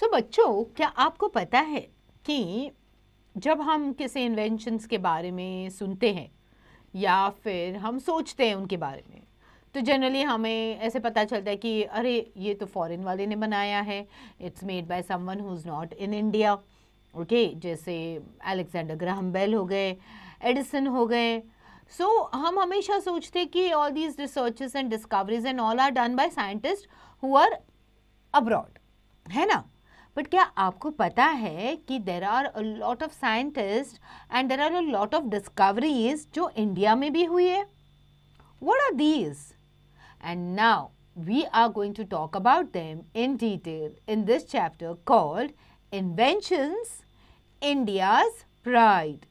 सो बच्चों, क्या आपको पता है कि जब हम किसी इन्वेंशंस के बारे में सुनते हैं या फिर हम सोचते हैं उनके बारे में, तो जनरली हमें ऐसे पता चलता है कि अरे ये तो फॉरेन वाले ने बनाया है, it's made by someone who is not in India. Okay, जैसे अलेक्जेंडर ग्राहम बेल हो गए, एडिसन हो गए। सो हम हमेशा सोचते हैं कि all these researches and discoveries and all are done by scientist who are abroad, है ना। बट क्या आपको पता है कि there are a lot of scientist and there are a lot of discoveries जो इंडिया में भी हुई है? What are these? And now we are going to talk about them in detail in this chapter called Inventions, India's Pride.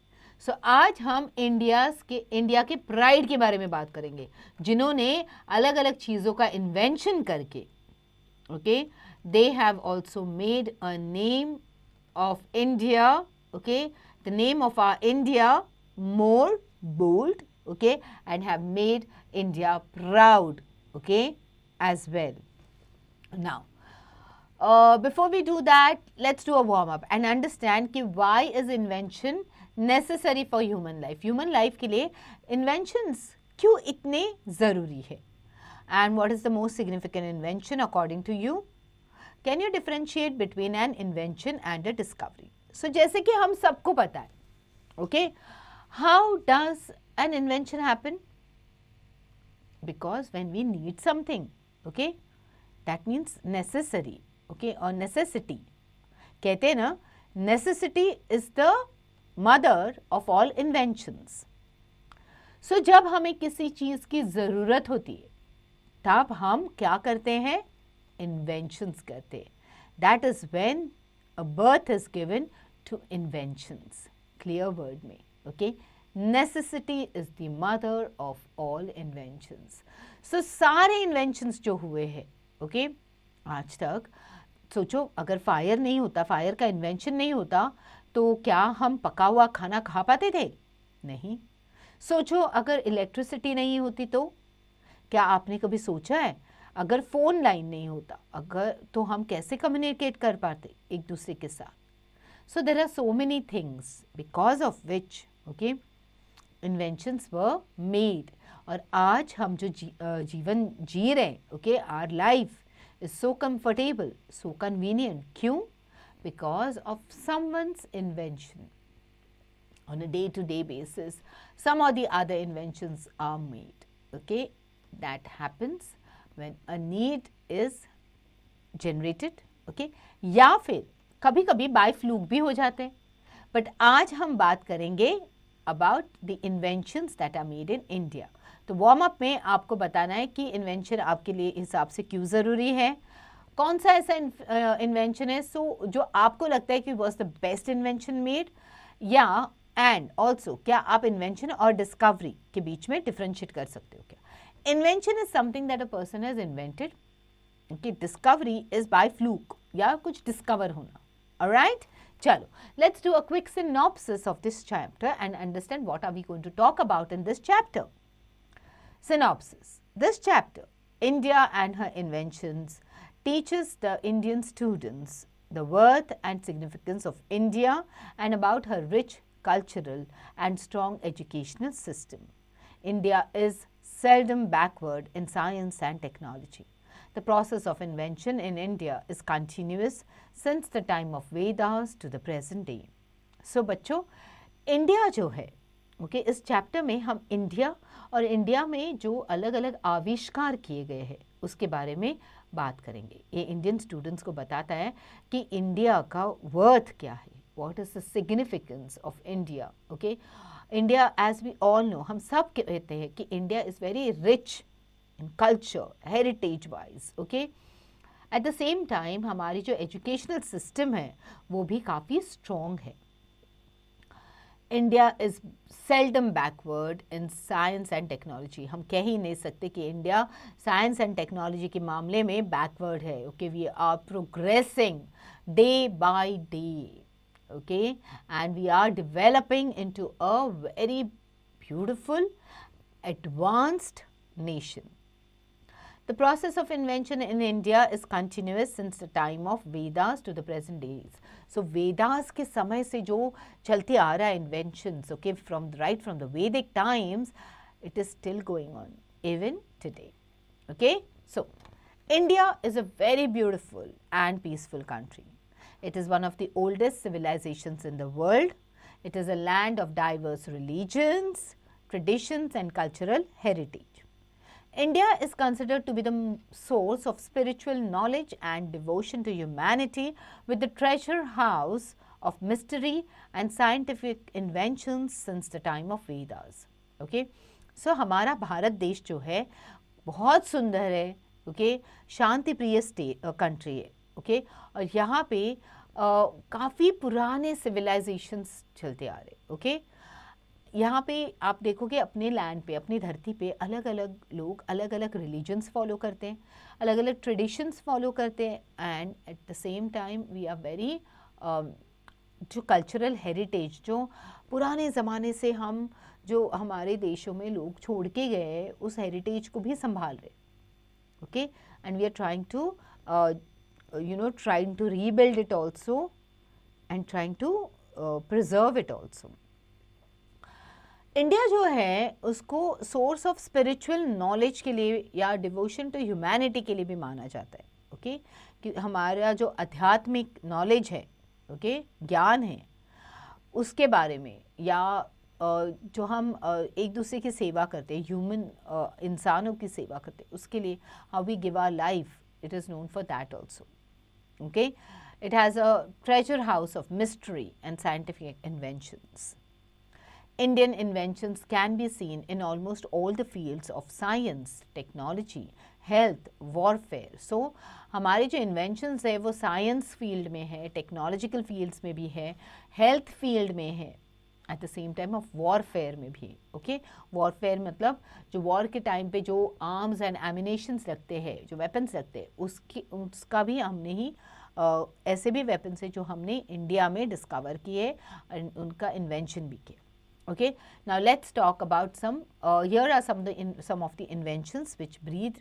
So आज हम India के pride के बारे में बात करेंगे, जिन्होंने अलग अलग चीज़ों का इन्वेंशन करके they have also made a name of India, the name of our India more bold, and have made India proud, as well. Now, before we do that, let's do a warm up and understand कि why is invention necessary for human life. Human life के लिए inventions क्यों इतने ज़रूरी है? And what is the most significant invention according to you? Can you differentiate between an invention and a discovery? So जैसे कि हम सबको पता है, how does an invention happen? Because when we need something, that means necessary, or necessity. कहते हैं ना, necessity is the mother of all inventions. So जब हमें किसी चीज़ की ज़रूरत होती है, तब हम क्या करते हैं? Inventions करते हैं. That is when a birth is given to inventions. Clear word में, Necessity is the mother of all inventions. So सारे inventions जो हुए हैं, आज तक, सोचो अगर फायर नहीं होता, फायर का इन्वेंशन नहीं होता, तो क्या हम पका हुआ खाना खा पाते थे? नहीं. सोचो अगर इलेक्ट्रिसिटी नहीं होती तो क्या आपने कभी सोचा है अगर फ़ोन लाइन नहीं होता, तो हम कैसे कम्युनिकेट कर पाते एक दूसरे के साथ? So there are so many things because of which inventions were made. और आज हम जो जीवन जी रहे हैं, our life is so comfortable, so convenient. क्यों? Because of someone's invention. On a day-to-day basis, some or the other inventions are made. That happens when a need is generated. या फिर कभी कभी बाय फ्लूक भी हो जाते हैं. But आज हम बात करेंगे about the inventions that are made in India. तो वार्म अप में आपको बताना है कि इन्वेंशन आपके लिए हिसाब से क्यों ज़रूरी है, कौन सा ऐसा इन्वेंशन है जो आपको लगता है कि was the best invention made, या एंड ऑल्सो क्या आप इन्वेंशन और डिस्कवरी के बीच में डिफ्रेंशिएट कर सकते हो क्या? Invention is something that a person has invented. Discovery is by fluke, या कुछ डिस्कवर होना. ऑलराइट, चलो let's do a quick synopsis of this chapter and understand what are we going to talk about in this chapter. Synopsis. This chapter, India and her inventions, teaches the Indian students the worth and significance of India and about her rich cultural and strong educational system. India is seldom backward in science and technology. The process of invention in India is continuous since the time of Vedas to the present day. So बच्चों, India जो है, इस chapter में हम India और India में जो अलग अलग आविष्कार किए गए हैं उसके बारे में बात करेंगे. ये इंडियन स्टूडेंट्स को बताता है कि इंडिया का वर्थ क्या है, what is the significance of India. India, as we all know, हम सब कहते हैं कि India is very rich in culture, heritage wise. At the same time हमारी जो एजुकेशनल सिस्टम है वो भी काफ़ी स्ट्रॉन्ग है. India is seldom backward in science and technology. हम कह ही नहीं सकते कि इंडिया साइंस एंड टेक्नोलॉजी के मामले में बैकवर्ड है. We are progressing day by day, and we are developing into a very beautiful, advanced nation. The process of invention in India is continuous since the time of Vedas to the present days. So Vedas के समय से जो चलते आ रहा है inventions, okay, right from the Vedic times, it is still going on even today. Okay, so India is a very beautiful and peaceful country. It is one of the oldest civilizations in the world. It is a land of diverse religions, traditions and cultural heritage. India is considered to be the source of spiritual knowledge and devotion to humanity, with the treasure house of mystery and scientific inventions since the time of Vedas. Okay, so हमारा भारत देश जो है बहुत सुंदर है, okay, शांति प्रिय country है, okay, और यहाँ पे काफ़ी पुराने सिविलाइजेशंस चलते आ रहे, okay. यहाँ पे आप देखोगे अपने लैंड पे, अपनी धरती पे अलग अलग लोग अलग अलग रिलीजन्स फॉलो करते हैं, अलग अलग ट्रेडिशंस फॉलो करते हैं, and at the same time we are very जो कल्चरल हेरिटेज जो पुराने ज़माने से हम जो हमारे देशों में लोग छोड़ के गए उस हेरिटेज को भी संभाल रहे, okay, and we are trying to trying to rebuild it also and trying to preserve it also. India जो है उसको सोर्स ऑफ स्पिरिचुअल नॉलेज के लिए या डिवोशन टू ह्यूमैनिटी के लिए भी माना जाता है, ओके, कि हमारा जो आध्यात्मिक नॉलेज है, ओके, ज्ञान है उसके बारे में, या जो हम एक दूसरे की सेवा करते हैं, ह्यूमन इंसानों की सेवा करते हैं, उसके लिए how we give our life, it is known for that also, okay. It has a treasure house of mystery and scientific inventions. Indian inventions can be seen in almost all the fields of science, technology, health, warfare. So, हमारे जो inventions है वो science field में है, technological fields में भी है, health field में है, at the same time of warfare में भी, okay? Warfare मतलब जो war के time पे जो arms and ammunitions लगते हैं, जो weapons लगते हैं, उसका भी हमने ही ऐसे भी weapons है जो हमने इंडिया में डिस्कवर किए, उनका इन्वेंशन भी किया. Okay, now let's talk about some. Here are some of the inventions which breathed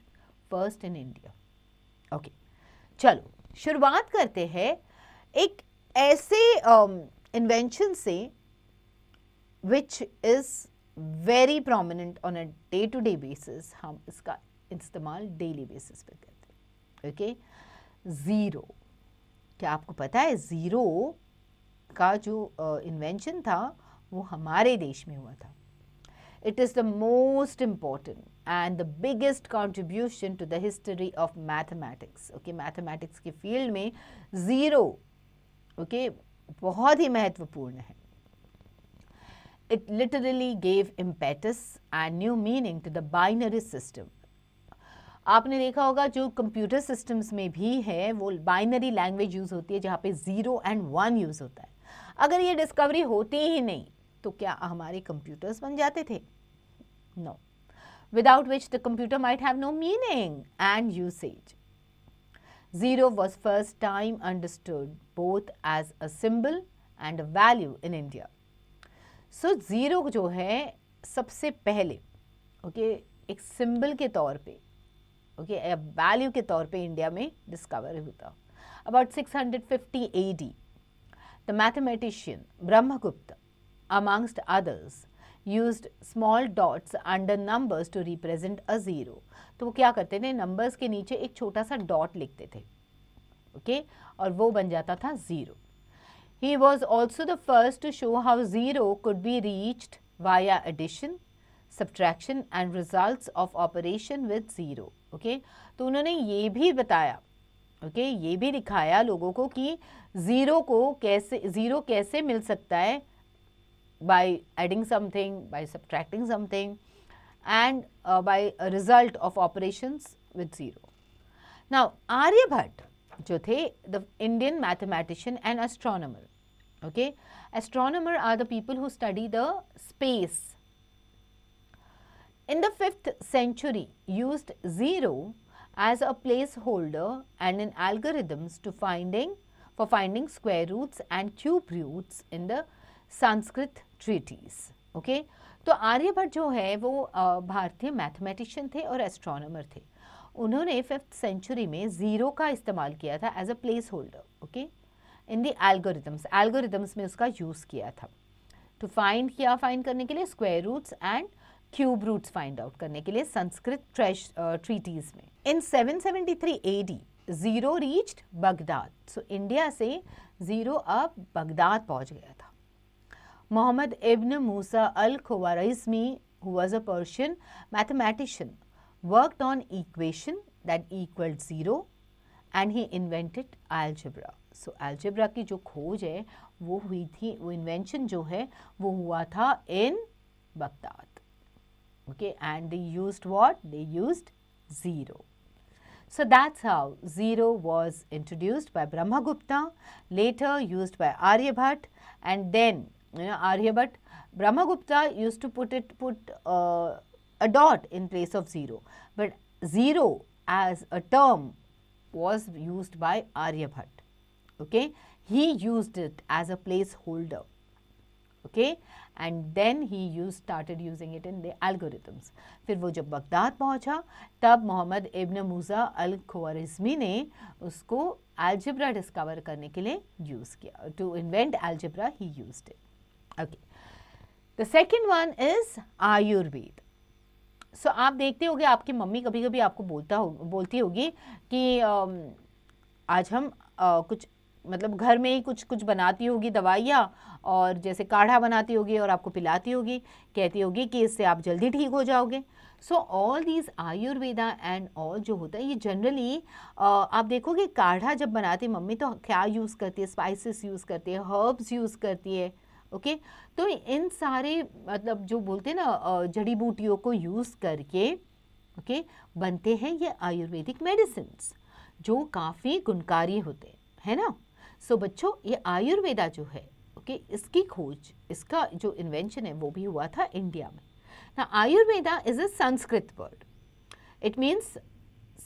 first in India. Okay, चलो शुरुआत करते हैं एक ऐसे invention से which is very prominent on a day-to-day basis. हम इसका इस्तेमाल daily basis पे करते हैं. Okay, zero. क्या आपको पता है ज़ीरो का जो invention था वो हमारे देश में हुआ था. It is the most important and the biggest contribution to the history of mathematics. Okay, mathematics के फील्ड में ज़ीरो, okay, बहुत ही महत्वपूर्ण है. It literally gave impetus and new meaning to the binary system. आपने देखा होगा जो कंप्यूटर सिस्टम्स में भी है वो बाइनरी लैंग्वेज यूज़ होती है जहाँ पे 0 and 1 यूज़ होता है. अगर ये डिस्कवरी होती ही नहीं तो क्या हमारे कंप्यूटर्स बन जाते थे? No. Without which the computer might have no meaning and usage. Zero was first time understood both as a symbol and a value in India. So zero जो है सबसे पहले, okay, एक सिंबल के तौर पे, okay, वैल्यू के तौर पे इंडिया में डिस्कवर होता. About 650 AD, the mathematician Brahmagupta, amongst others, used small dots under numbers to represent a zero. तो वो क्या करते थे, नंबर्स के नीचे एक छोटा सा डॉट लिखते थे, ओके, और वो बन जाता था zero. He was also the first to show how zero could be reached via addition, subtraction and results of operation with zero. Okay, तो उन्होंने ये भी बताया, ओके, ये भी दिखाया लोगों को कि ज़ीरो कैसे मिल सकता है by adding something, by subtracting something, and by a result of operations with zero. Now, Aryabhat जो थे, the Indian mathematician and astronomer, okay, astronomer are the people who study the space. In the 5th century, used zero as a placeholder and in algorithms to finding square roots and cube roots in the Sanskrit treatise. Okay, तो आर्यभट्ट जो है वो भारतीय mathematician थे और astronomer थे. उन्होंने 5th century में ज़ीरो का इस्तेमाल किया था as a placeholder, okay, in the algorithms में उसका यूज़ किया था। टू फाइंड, क्या फाइंड करने के लिए, square roots and cube roots find out करने के लिए संस्कृत ट्रीटीज में। In 773 AD zero reached Baghdad. So India से ज़ीरो अब बगदाद पहुंच गया था। मोहम्मद इब्न मूसा अल ख्वारिज़मी, who was a Persian mathematician, worked on equation that equaled zero and he invented algebra. So algebra की जो खोज है वो हुई थी, वो इन्वेंशन जो है वो हुआ था in Baghdad, okay, and they used what? They used zero. So that's how zero was introduced by Brahmagupta, later used by Aryabhat, and then Aryabhat, Brahmagupta used to put a dot in place of zero, but zero as a term was used by Aryabhat, okay. He used it as a placeholder, okay, and then he started using it in the algorithms. फिर वो जब Baghdad पहुंचा तब मोहम्मद इब्न मूसा अल ख्वारिज़मी ने उसको algebra discover करने के लिए यूज़ किया. To invent algebra he used it. Okay. The second one is Ayurveda. So आप देखते होंगे आपकी मम्मी कभी कभी आपको बोलती होगी कि आज हम कुछ मतलब घर में ही कुछ बनाती होगी दवाइयाँ, और जैसे काढ़ा बनाती होगी और आपको पिलाती होगी, कहती होगी कि इससे आप जल्दी ठीक हो जाओगे. So all these Ayurveda and all जो होता है ये जनरली आप देखोगे काढ़ा जब बनाती मम्मी तो क्या यूज़ करती है, स्पाइसेस यूज़ करती है, हर्ब्स यूज़ करती है, ओके. तो इन सारे मतलब जो बोलते हैं ना जड़ी बूटियों को यूज़ करके ओके बनते हैं ये आयुर्वेदिक मेडिसिन्स जो काफ़ी गुणकारी होते हैं, है ना. सो बच्चों ये आयुर्वेदा जो है ओके इसकी खोज, इसका जो इन्वेंशन है वो भी हुआ था इंडिया में. ना Ayurveda is a Sanskrit word, it means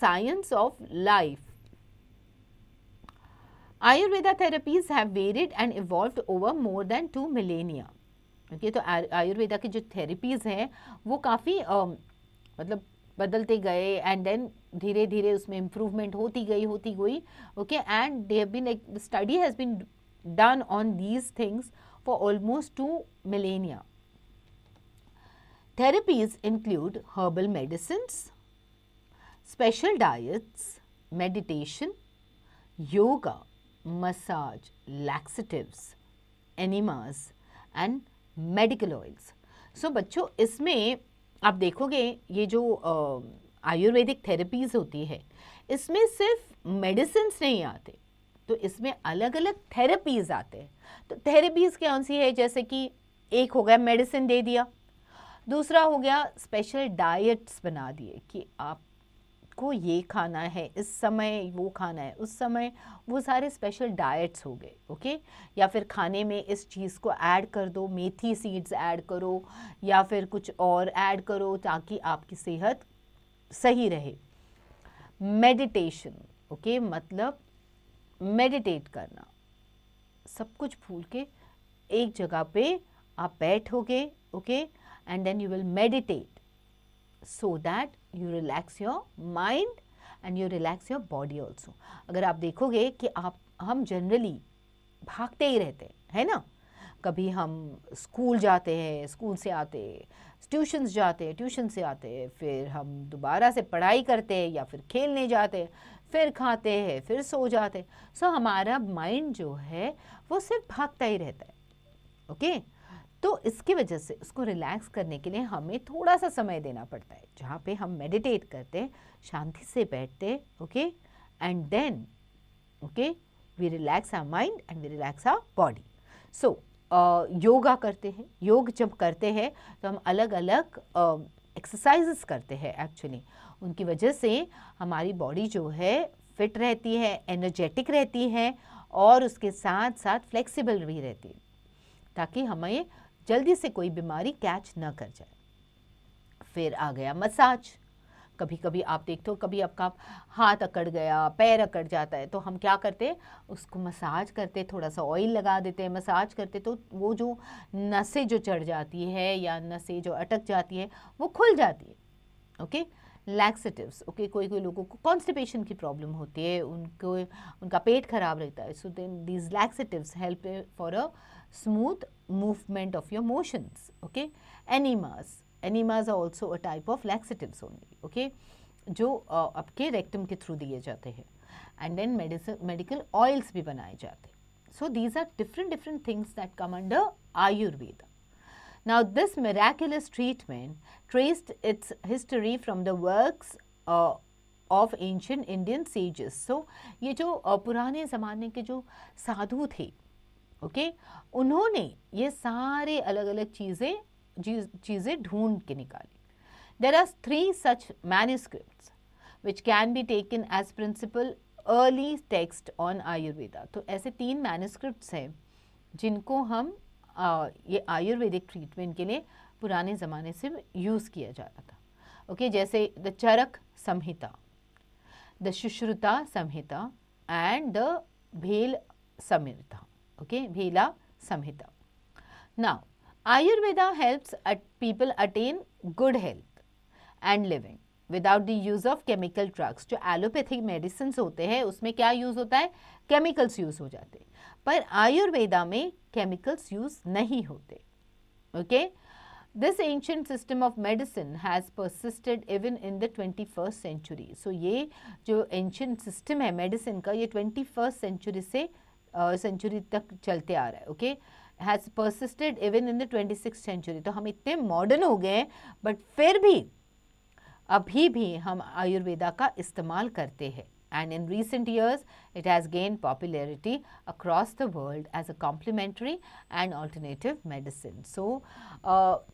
science of life. Ayurveda therapies have varied and evolved over more than 2 millennia. Okay, तो आयुर्वेदा की जो थेरेपीज़ हैं वो काफ़ी मतलब बदलते गए एंड देन धीरे धीरे उसमें इम्प्रूवमेंट होती गई okay. And they have been study has been done on these things for almost 2 millennia. Therapies include herbal medicines, special diets, meditation, yoga, massage, laxatives, enemas and medical oils. So बच्चों इसमें आप देखोगे ये जो Ayurvedic therapies होती है इसमें सिर्फ मेडिसिन्स नहीं आते, तो इसमें अलग अलग थेरेपीज़ आते हैं. तो थेरेपीज़ कौन सी है, जैसे कि एक हो गया मेडिसिन दे दिया, दूसरा हो गया स्पेशल डाइट्स बना दिए कि आप को ये खाना है इस समय, वो खाना है उस समय, वो सारे स्पेशल डाइट्स हो गए, ओके. या फिर खाने में इस चीज़ को ऐड कर दो, मेथी सीड्स ऐड करो या फिर कुछ और ऐड करो ताकि आपकी सेहत सही रहे. मेडिटेशन ओके मतलब मेडिटेट करना, सब कुछ भूल के एक जगह पे आप बैठोगे okay and then you will meditate so that you relax your mind and you relax your body also. अगर आप देखोगे कि हम जनरली भागते ही रहते हैं, है ना. कभी हम स्कूल जाते हैं, स्कूल से आते ट्यूशन्स जाते हैं, ट्यूशन से आते फिर हम दोबारा से पढ़ाई करते हैं या फिर खेलने जाते हैं, फिर खाते हैं, फिर सो जाते हैं. सो हमारा माइंड जो है वो सिर्फ भागता ही रहता है, ओके. तो इसकी वजह से उसको रिलैक्स करने के लिए हमें थोड़ा सा समय देना पड़ता है जहाँ पे हम मेडिटेट करते हैं, शांति से बैठते हैं okay and then okay we relax our mind and we relax our body. So yoga करते हैं, योग जब करते हैं तो हम अलग अलग एक्सरसाइजेस करते हैं एक्चुअली. उनकी वजह से हमारी बॉडी जो है फिट रहती है, एनर्जेटिक रहती है और उसके साथ साथ फ्लेक्सिबल भी रहती है ताकि हमें जल्दी से कोई बीमारी कैच न कर जाए. फिर आ गया मसाज. कभी कभी आप देखते हो कभी आपका हाथ अकड़ गया, पैर अकड़ जाता है तो हम क्या करते हैं उसको मसाज करते, थोड़ा सा ऑयल लगा देते हैं, मसाज करते तो वो जो नसें जो चढ़ जाती है या नसें जो अटक जाती है वो खुल जाती है ओके. लैक्सेटिव्स, ओके, कोई कोई लोगों को कॉन्स्टिपेशन की प्रॉब्लम होती है, उनको उनका पेट खराब रहता है, so then these laxatives help for a smooth movement of your motions, okay. Enemas are also a type of laxatives only, okay, जो आपके रेक्टम के थ्रू दिए जाते हैं. एंड देन मेडिकल ऑयल्स भी बनाए जाते हैं. So these are different things that come under Ayurveda. Now this miraculous treatment traced its history from the works of ancient Indian sages. So ये जो पुराने ज़माने के जो साधु थे, okay, उन्होंने ये सारे अलग अलग चीज़ें ढूंढ के निकाली. There are 3 such manuscripts which can be taken as principal early text on Ayurveda. तो ऐसे 3 मैन्युस्क्रिप्ट्स हैं जिनको हम ये आयुर्वेदिक ट्रीटमेंट के लिए पुराने ज़माने से यूज़ किया जा रहा था, ओके. जैसे the Charaka Samhita, the Sushruta Samhita and the Bhela Samhita, okay, Bhela Samhita. Now Ayurveda helps people attain good health and living without the use of chemical drugs. जो एलोपैथिक मेडिसिन होते हैं उसमें क्या यूज़ होता है, केमिकल्स यूज़ हो जाते हैं, पर आयुर्वेदा में केमिकल्स यूज़ नहीं होते, okay. This ancient system of medicine has persisted even in the 21st century. So ये जो एंशिएंट सिस्टम है मेडिसिन का, ये 21st सेंचुरी तक चलते आ रहा है, okay. Has persisted even in the 26th century. तो हम इतने मॉडर्न हो गए हैं, बट फिर भी अभी भी हम आयुर्वेदा का इस्तेमाल करते हैं. And in recent years it has gain popularity across the world as a complementary and alternative medicine. So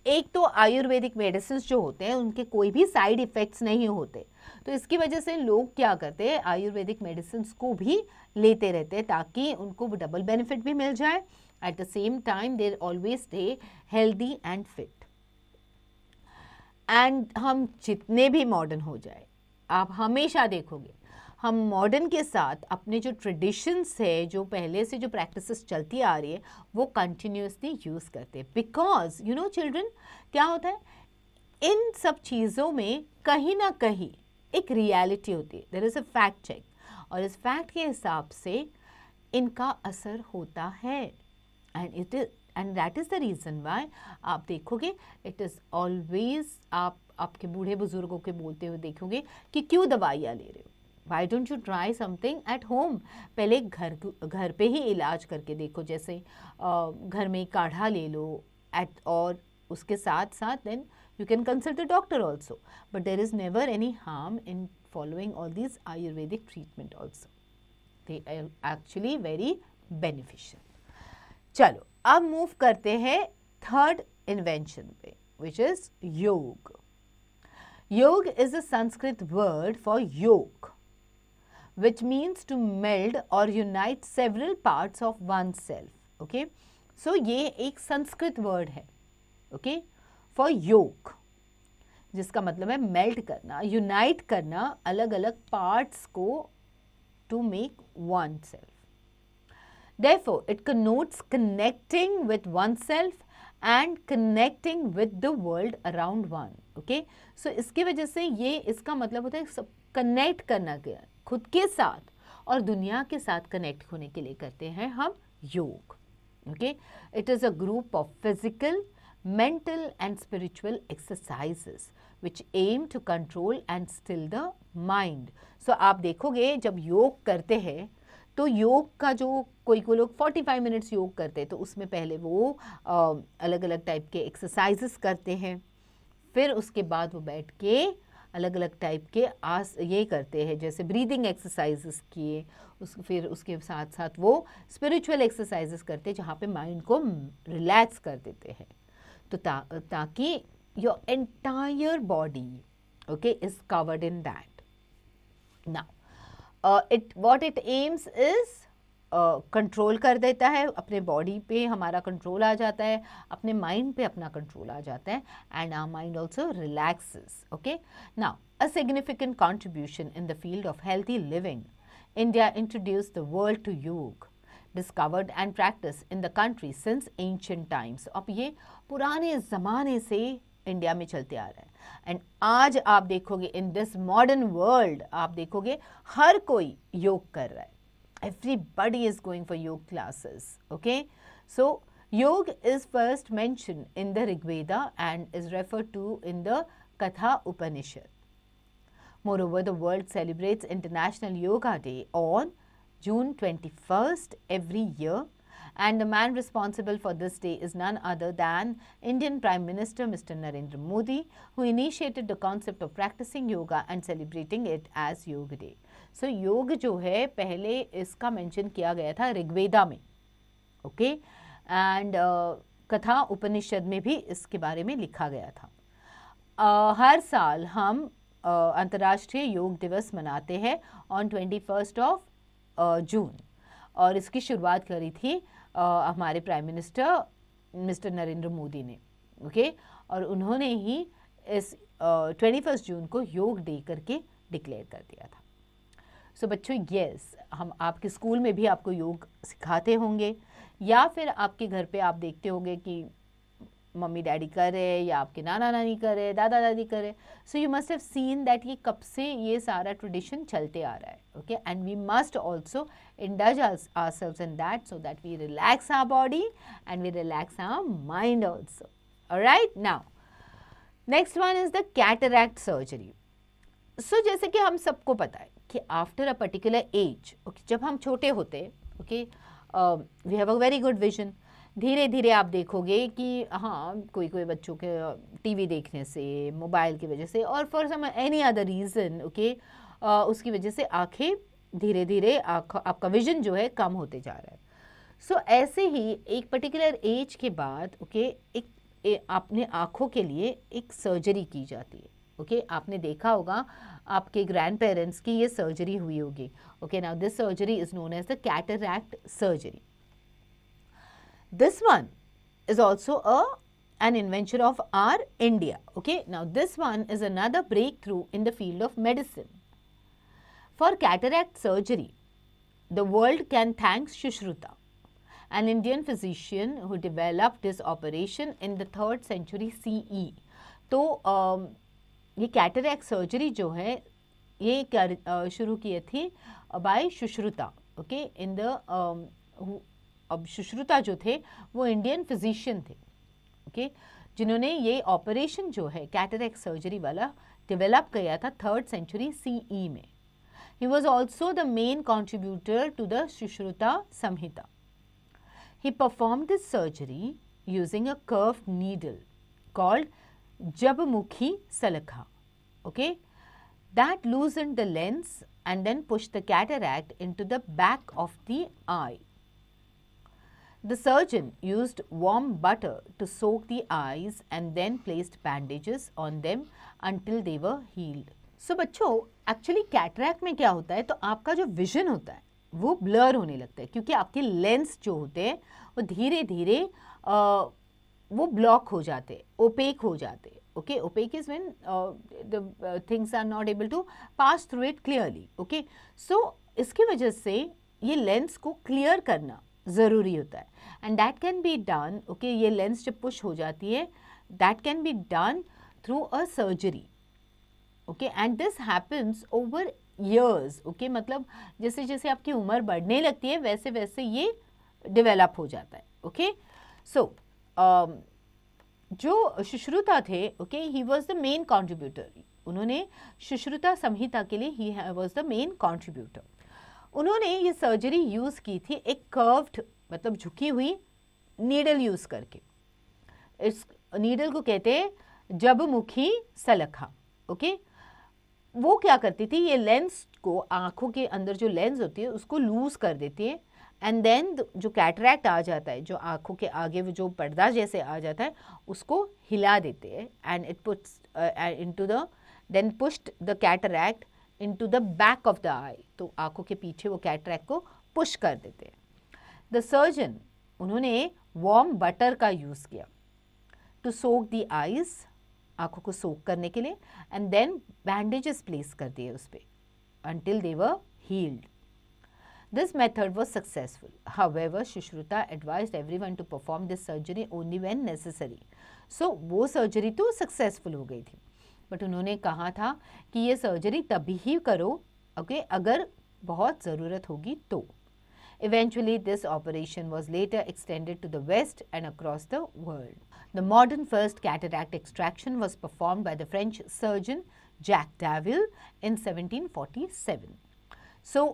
एक तो आयुर्वेदिक मेडिसिन जो होते हैं उनके कोई भी साइड इफ़ेक्ट्स नहीं होते, तो इसकी वजह से लोग क्या करते हैं, आयुर्वेदिक मेडिसिन को भी लेते रहते हैं ताकि उनको डबल बेनिफिट भी मिल जाए. Eight the same time they always stay healthy and fit. And हम जितने भी मॉडर्न हो जाए, आप हमेशा देखोगे हम मॉडर्न के साथ अपने जो ट्रेडिशंस है, जो पहले से जो प्रैक्टिसेस चलती आ रही है, वो कंटिन्यूसली यूज़ करते हैं. बिकॉज यू नो चिल्ड्रन, क्या होता है, इन सब चीज़ों में कहीं ना कहीं एक रियलिटी होती है. There is a fact check, और इस फैक्ट के हिसाब से इनका असर होता है. And that is the reason why आप देखोगे इट इज़ ऑलवेज, आप आपके बूढ़े बुजुर्गों के बोलते हुए देखोगे कि क्यों दवाइयाँ ले रहे हो, why don't you try something at home. पहले घर पे ही इलाज करके देखो. जैसे घर में काढ़ा ले लो और उसके साथ साथ then you can consult the doctor also, but there is never any harm in following all these Ayurvedic treatment also. They are actually very beneficial. चलो अब मूव करते हैं थर्ड इन्वेंशन पे, विच इज योग. योग is a Sanskrit word for योग, which means to meld or unite several parts of oneself. Okay, so ये एक संस्कृत वर्ड है, okay, for योग, जिसका मतलब है मेल्ट करना, यूनाइट करना अलग अलग पार्ट्स को to make oneself. Therefore, it connotes connecting with oneself and connecting with the world around one. Okay, so इसकी वजह से ये इसका मतलब होता है सब कनेक्ट करना के खुद के साथ और दुनिया के साथ कनेक्ट होने के लिए करते हैं हम योग. Okay, it is a group of physical, mental and spiritual exercises which aim to control and still the mind. So आप देखोगे जब योग करते हैं तो योग का जो कोई लोग 45 मिनट्स योग करते हैं, तो उसमें पहले वो अलग अलग टाइप के एक्सरसाइजेस करते हैं, फिर उसके बाद वो बैठ के अलग अलग टाइप के ये करते हैं, जैसे ब्रीदिंग एक्सरसाइजेस किए, फिर उसके साथ साथ वो स्पिरिचुअल एक्सरसाइजेस करते हैं जहाँ पे माइंड को रिलैक्स कर देते हैं, तो ताकि your entire body okay is covered in that. Now what it aims is control कर देता है, अपने बॉडी पे हमारा कंट्रोल आ जाता है, अपने माइंड पे अपना कंट्रोल आ जाता है, and our mind also relaxes. Okay, now a significant contribution in the field of healthy living. India introduced the world to yoga, discovered and practice in the country since ancient times. अब ये पुराने ज़माने से India में चलते आ रहा है. एंड आज आप देखोगे इन दिस मॉडर्न वर्ल्ड, आप देखोगे हर कोई योग कर रहा है. Everybody is going for yoga classes. Okay, so yoga is first mentioned in the Rig Veda and is referred to in the Katha Upanishad. Moreover, the world celebrates International Yoga Day on June 21st every year, and the man responsible for this day is none other than Indian Prime Minister Mr. Narendra Modi, who initiated the concept of practicing yoga and celebrating it as Yoga Day. So योग जो है पहले इसका mention किया गया था ऋग्वेदा में, okay, and कथा उपनिषद में भी इसके बारे में लिखा गया था. हर साल हम अंतर्राष्ट्रीय योग दिवस मनाते हैं ऑन 21 जून, और इसकी शुरुआत करी थी हमारे prime minister mister Narendra Modi ने, ओके, और उन्होंने ही इस 21 जून को योग डे करके डिक्लेयर कर दिया था. सो बच्चों, यस, हम आपके स्कूल में भी आपको योग सिखाते होंगे, या फिर आपके घर पे आप देखते होंगे कि मम्मी डैडी कर रहे, या आपके नाना नानी कर रहे, दादा दादी कर रहे. So you must have seen that ये कब से ये सारा ट्रेडिशन चलते आ रहा है, okay, and we must also indulge ourselves in that so that we relax our body and we relax our mind also. Alright, now next one is the cataract surgery. So जैसे कि हम सबको पता है कि after a particular age, okay, जब हम छोटे होते हैं, okay, we have a very good vision. धीरे धीरे आप देखोगे कि हाँ, कोई कोई बच्चों के टीवी देखने से, मोबाइल की वजह से, और for some any other reason, okay, उसकी वजह से आंखें धीरे धीरे आपका विजन जो है कम होते जा रहा है. सो ऐसे ही एक पर्टिकुलर एज के बाद, ओके, अपने आँखों के लिए एक सर्जरी की जाती है. ओके, आपने देखा होगा आपके ग्रैंड पेरेंट्स की ये सर्जरी हुई होगी. Okay, now this surgery is known as the cataract surgery. This one is also an invention of our India. Okay, now this one is another breakthrough in the field of medicine. For cataract surgery, the world can thank Sushruta, an Indian physician who developed this operation in the 3rd century CE. तो ये cataract surgery जो है ये शुरू की थी by Sushruta. Okay, in the अब सुश्रुता जो थे वो इंडियन फिजिशियन थे, ओके, जिन्होंने ये ऑपरेशन जो है कैटरैक्ट सर्जरी वाला डेवलप किया था 3rd century CE में. He was also the main contributor to the Sushruta Samhita. He performed this surgery using a curved needle called Jabamukhi Salakha, okay, that loosened the lens and then pushed the cataract into the back of the eye. The surgeon used warm butter to soak the eyes and then placed bandages on them until they were healed. So बच्चों, actually cataract में क्या होता है, तो आपका जो vision होता है वो ब्लर होने लगता है, क्योंकि आपके लेंस जो होते हैं वो धीरे धीरे वो ब्लॉक हो जाते, ओपेक हो जाते. Okay, opaque is when the things are not able to pass through it clearly. Okay, so इसकी वजह से ये लेंस को क्लियर करना ज़रूरी होता है, and that can be done. Okay, ये लेंस जब पुश हो जाती है, that can be done through a surgery. Okay, and this happens over years. Okay, मतलब जैसे जैसे आपकी उम्र बढ़ने लगती है वैसे वैसे ये डेवलप हो जाता है. ओके, सो जो सुश्रुता थे, okay, he was the main contributor. उन्होंने सुश्रुता संहिता के लिए he was the main contributor. उन्होंने ये सर्जरी यूज़ की थी एक कर्व्ड, मतलब झुकी हुई नीडल यूज़ करके. इस नीडल को कहते हैं जबमुखी सलखा. ओके, वो क्या करती थी, ये लेंस को, आँखों के अंदर जो लेंस होती है उसको लूज़ कर देती है, एंड देन जो कैटरैक्ट आ जाता है, जो आँखों के आगे वो जो पर्दा जैसे आ जाता है उसको हिला देते हैं, and it puts into the then pushed the cataract into the back of the eye. तो आँखों के पीछे वो कैटरैक्ट को पुश कर देते हैं. द सर्जन, उन्होंने वार्म बटर का यूज़ किया टू सोक द आईज, आँखों को सोक करने के लिए, एंड देन बैंडेजेस प्लेस कर दिए उस पर until they were healed. This method was successful. However, Sushruta advised everyone to perform this surgery only when necessary. So, वो सर्जरी तो सक्सेसफुल हो गई थी, बट उन्होंने कहा था कि ये सर्जरी तभी ही करो ओके अगर बहुत ज़रूरत होगी तो. Eventually, this operation was later extended to the West and across the world. The modern first cataract extraction was performed by the French surgeon Jacques Daville in 1747. So,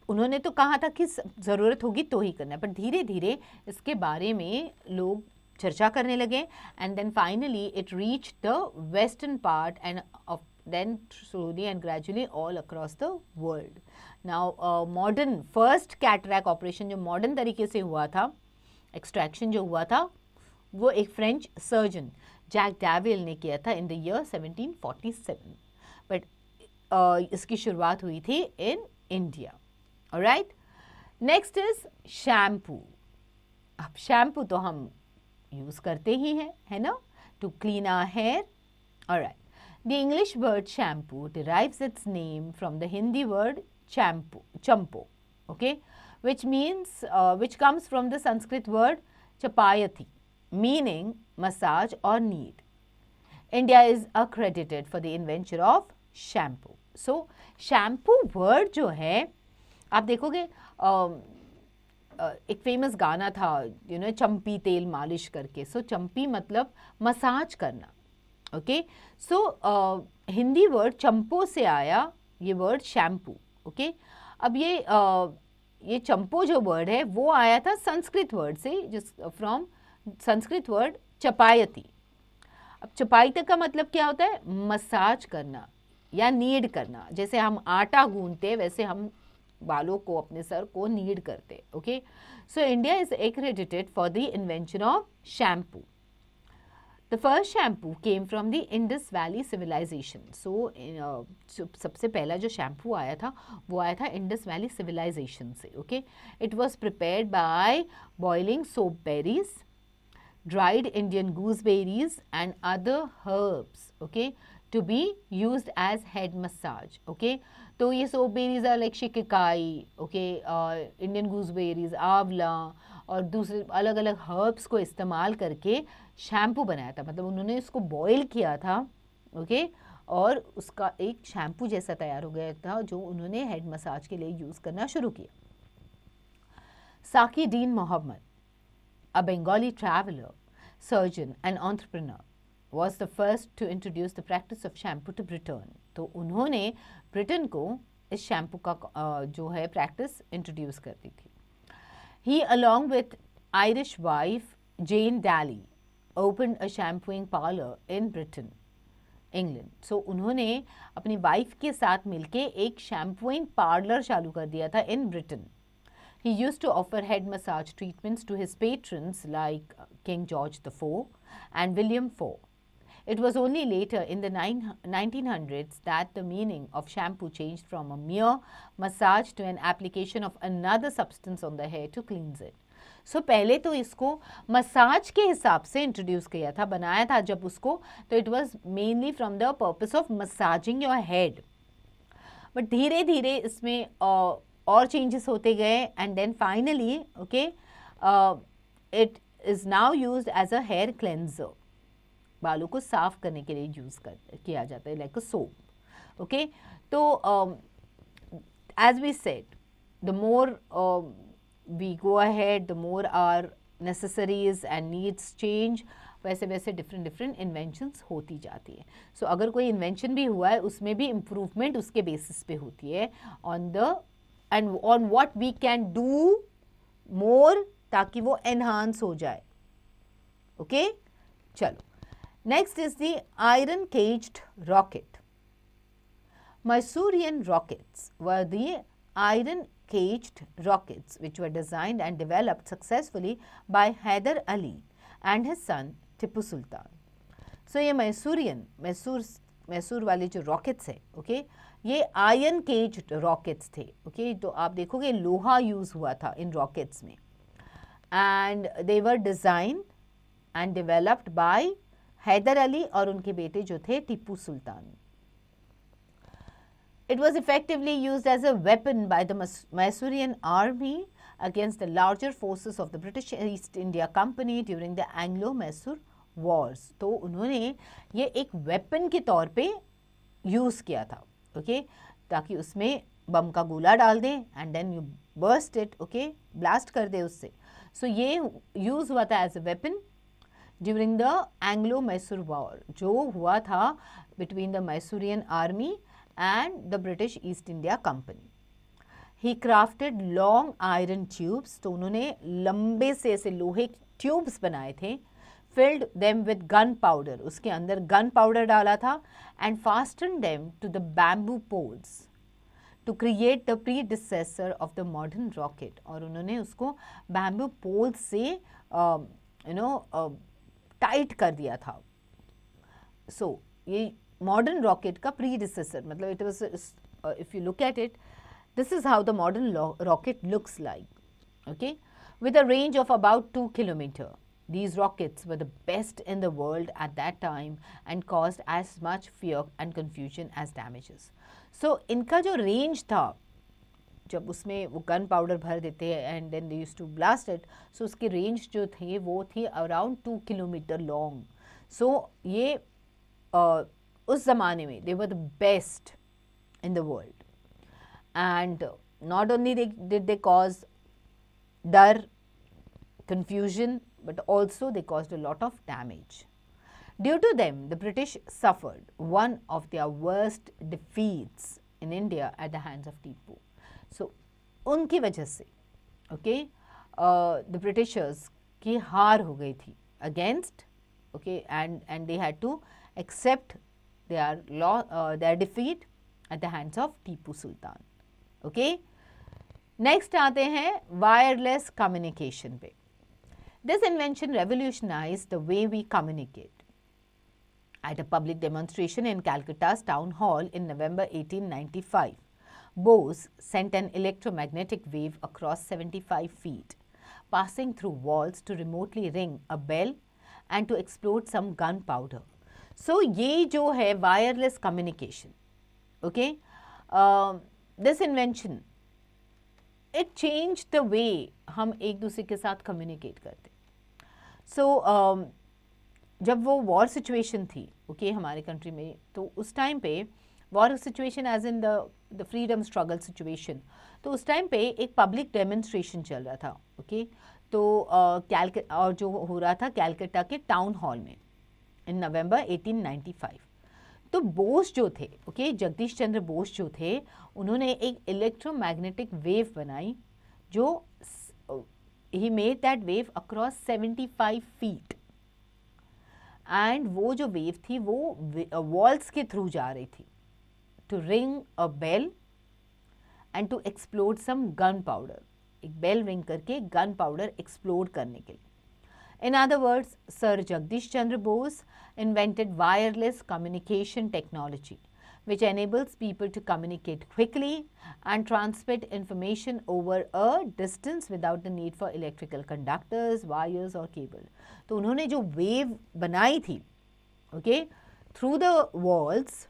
उन्होंने तो कहा था कि ज़रूरत होगी तो ही करना, पर धीरे धीरे इसके बारे में लोग चर्चा करने लगे and then finally it reached the western part and then slowly and gradually all across the world. Now modern first cataract operation जो modern तरीके से हुआ था, extraction जो हुआ था, वो एक फ्रेंच सर्जन जैक डैविल ने किया था इन द ईयर 1747. बट इसकी शुरुआत हुई थी in India. Alright, next is shampoo. अब शैम्पू तो हम यूज़ करते ही हैं, है ना, to clean our hair. Alright, the English word shampoo derives its name from the Hindi word champo, okay, which comes from the Sanskrit word chapayati, meaning massage or knead. India is accredited for the invention of shampoo. So shampoo word जो है, आप देखोगे एक famous गाना था चंपी तेल मालिश करके. सो चंपी मतलब मसाज करना. ओके, सो हिंदी वर्ड चंपो से आया ये वर्ड शैम्पू. ओके, अब ये चंपो जो वर्ड है वो आया था संस्कृत वर्ड से, जिस फ्रॉम संस्कृत वर्ड चपायती. अब चपायती का मतलब क्या होता है? मसाज करना या नीड करना. जैसे हम आटा गूंथते वैसे हम बालों को, अपने सर को नीड करते. Okay, so India is accredited for the invention of shampoo. The first shampoo came from the Indus Valley civilization. So सबसे पहला जो शैम्पू आया था वो आया था Indus Valley civilization से. Okay, it was prepared by boiling soap berries, dried Indian gooseberries and other herbs. Okay, to be used as head massage. Okay, तो ये soap berries are like shikakai, okay, Indian gooseberries, आंवला और दूसरे अलग अलग herbs को इस्तेमाल करके शैम्पू बनाया था. मतलब उन्होंने इसको बॉईल किया था. ओके, और उसका एक शैम्पू जैसा तैयार हो गया था जो उन्होंने हेड मसाज के लिए यूज़ करना शुरू किया. Sake Dean Mahomed, a Bengali traveller, surgeon and entrepreneur, was the first to introduce the practice of shampoo to Britain. तो उन्होंने ब्रिटेन को इस शैम्पू का जो है प्रैक्टिस इंट्रोड्यूस कर दी थी. He, along with Irish wife Jane Daly, opened a shampooing parlor in Britain, England. So उन्होंने अपनी वाइफ के साथ मिलके एक शैम्पूइंग पार्लर चालू कर दिया था in Britain. He used to offer head massage treatments to his patrons like King George IV and William IV. It was only later in the 1900s that the meaning of shampoo changed from a mere massage to an application of another substance on the hair to cleanse it. So पहले तो इसको massage के हिसाब से introduce किया था, बनाया था जब उसको, तो it was mainly from the purpose of massaging your head. But धीरे धीरे इसमें और चेंजेस होते गए and then finally okay it is now used as a hair cleanser. बालों को साफ करने के लिए यूज़ किया जाता है लाइक अ सोप. ओके, तो as we said, the more we go ahead, the more are necessaries and needs change, वैसे वैसे डिफरेंट इन्वेंशंस होती जाती है. सो अगर कोई इन्वेंशन भी हुआ है उसमें भी इम्प्रूवमेंट उसके बेसिस पे होती है on the and on what we can do more, ताकि वो एनहांस हो जाए. ओके, चलो. Next is the iron caged rocket. Mysorean rockets were the iron caged rockets which were designed and developed successfully by Hyder Ali and his son Tipu Sultan. So ये मैसूर वाले जो rockets है, okay, ये iron caged rockets थे. Okay, तो आप देखोगे लोहा यूज़ हुआ था इन रॉकेट्स में and they were design and developed by Hyder Ali और उनके बेटे जो थे Tipu Sultan. It was effectively used as a weapon by the Mysorean army against the larger forces of the British East India Company during the Anglo-Mysore Wars. तो उन्होंने ये एक weapon के तौर पे यूज़ किया था, ओके, ताकि उसमें बम का गोला डाल दें and then you burst it, okay, blast कर दे उससे। सो ये यूज़ हुआ था as a weapon during the Anglo Mysore war, जो हुआ था between the Mysorean army and the British East India Company. He crafted long iron tubes, तो उन्होंने लंबे से ऐसे लोहे के ट्यूब्स बनाए थे, filled them with gunpowder, उसके अंदर गन पाउडर डाला था, and fastened them to the bamboo poles to create the predecessor of the modern rocket, और उन्होंने उसको बैम्बू पोल से टाइट कर दिया था। सो ये मॉडर्न रॉकेट का प्रीडिसेसर, मतलब it was, if you look at it, this is how the modern rocket looks like, okay, with a range of about 2 kilometer. These rockets were the best in the world at that time and caused as much fear and confusion as damages. So इनका जो range था, जब उसमें वो gun powder भर देते हैं and then they used to blast it, so उसकी रेंज जो थे वो थी अराउंड 2 किलोमीटर लॉन्ग। सो ये उस ज़माने में they were the best in the world, and not only did they cause डर, confusion, but also they caused a lot of damage. Due to them, the British suffered one of their worst defeats in India at the hands of Tipu. So, उनकी वजह से, okay, the Britishers की हार हो गई थी against, okay, and they had to accept their defeat at the hands of Tipu Sultan. Okay. Next आते हैं wireless communication पे. This invention revolutionized the way we communicate. At a public demonstration in Calcutta's town hall in November 1895, Bose sent an electromagnetic wave across 75 feet, passing through walls to remotely ring a bell and to explode some gunpowder. So, ये जो है wireless communication, okay, this invention, it changed the way हम एक दूसरे के साथ communicate करते। So जब वो वॉर सिचुएशन थी, ओके, हमारे कंट्री में, तो उस टाइम पे war situation as in the freedom struggle situation, तो उस टाइम पे एक पब्लिक डेमोन्स्ट्रेशन चल रहा था, ओके, तो और जो हो रहा था कैलकटा के टाउन हॉल में इन नवंबर 1895। तो बोस जो थे, ओके, जगदीश चंद्र बोस जो थे, उन्होंने एक इलेक्ट्रोमैग्नेटिक वेव बनाई, जो he made that wave across 75 feet, and वो जो वेव थी वो वॉल्स के थ्रू जा रही थी, to ring a bell and to explode some gunpowder, एक बेल रिंग करके गन पाउडर एक्सप्लोड करने के लिए। In other words, Sir Jagdish Chandra Bose invented wireless communication technology, which enables people to communicate quickly and transmit information over a distance without the need for electrical conductors, wires or cable. तो उन्होंने जो wave बनाई थी, okay, through the walls,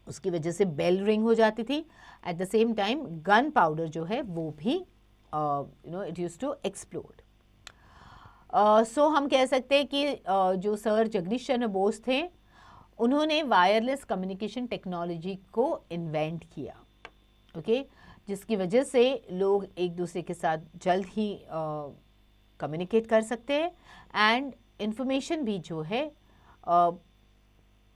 उसकी वजह से bell ring हो जाती थी, at the same time gun powder जो है वो भी it used to explode. So हम कह सकते हैं कि जो सर जगदीश चंद्र बोस थे, उन्होंने वायरलेस कम्युनिकेशन टेक्नोलॉजी को इन्वेंट किया, ओके, जिसकी वजह से लोग एक दूसरे के साथ जल्द ही कम्युनिकेट कर सकते हैं, एंड इंफॉर्मेशन भी जो है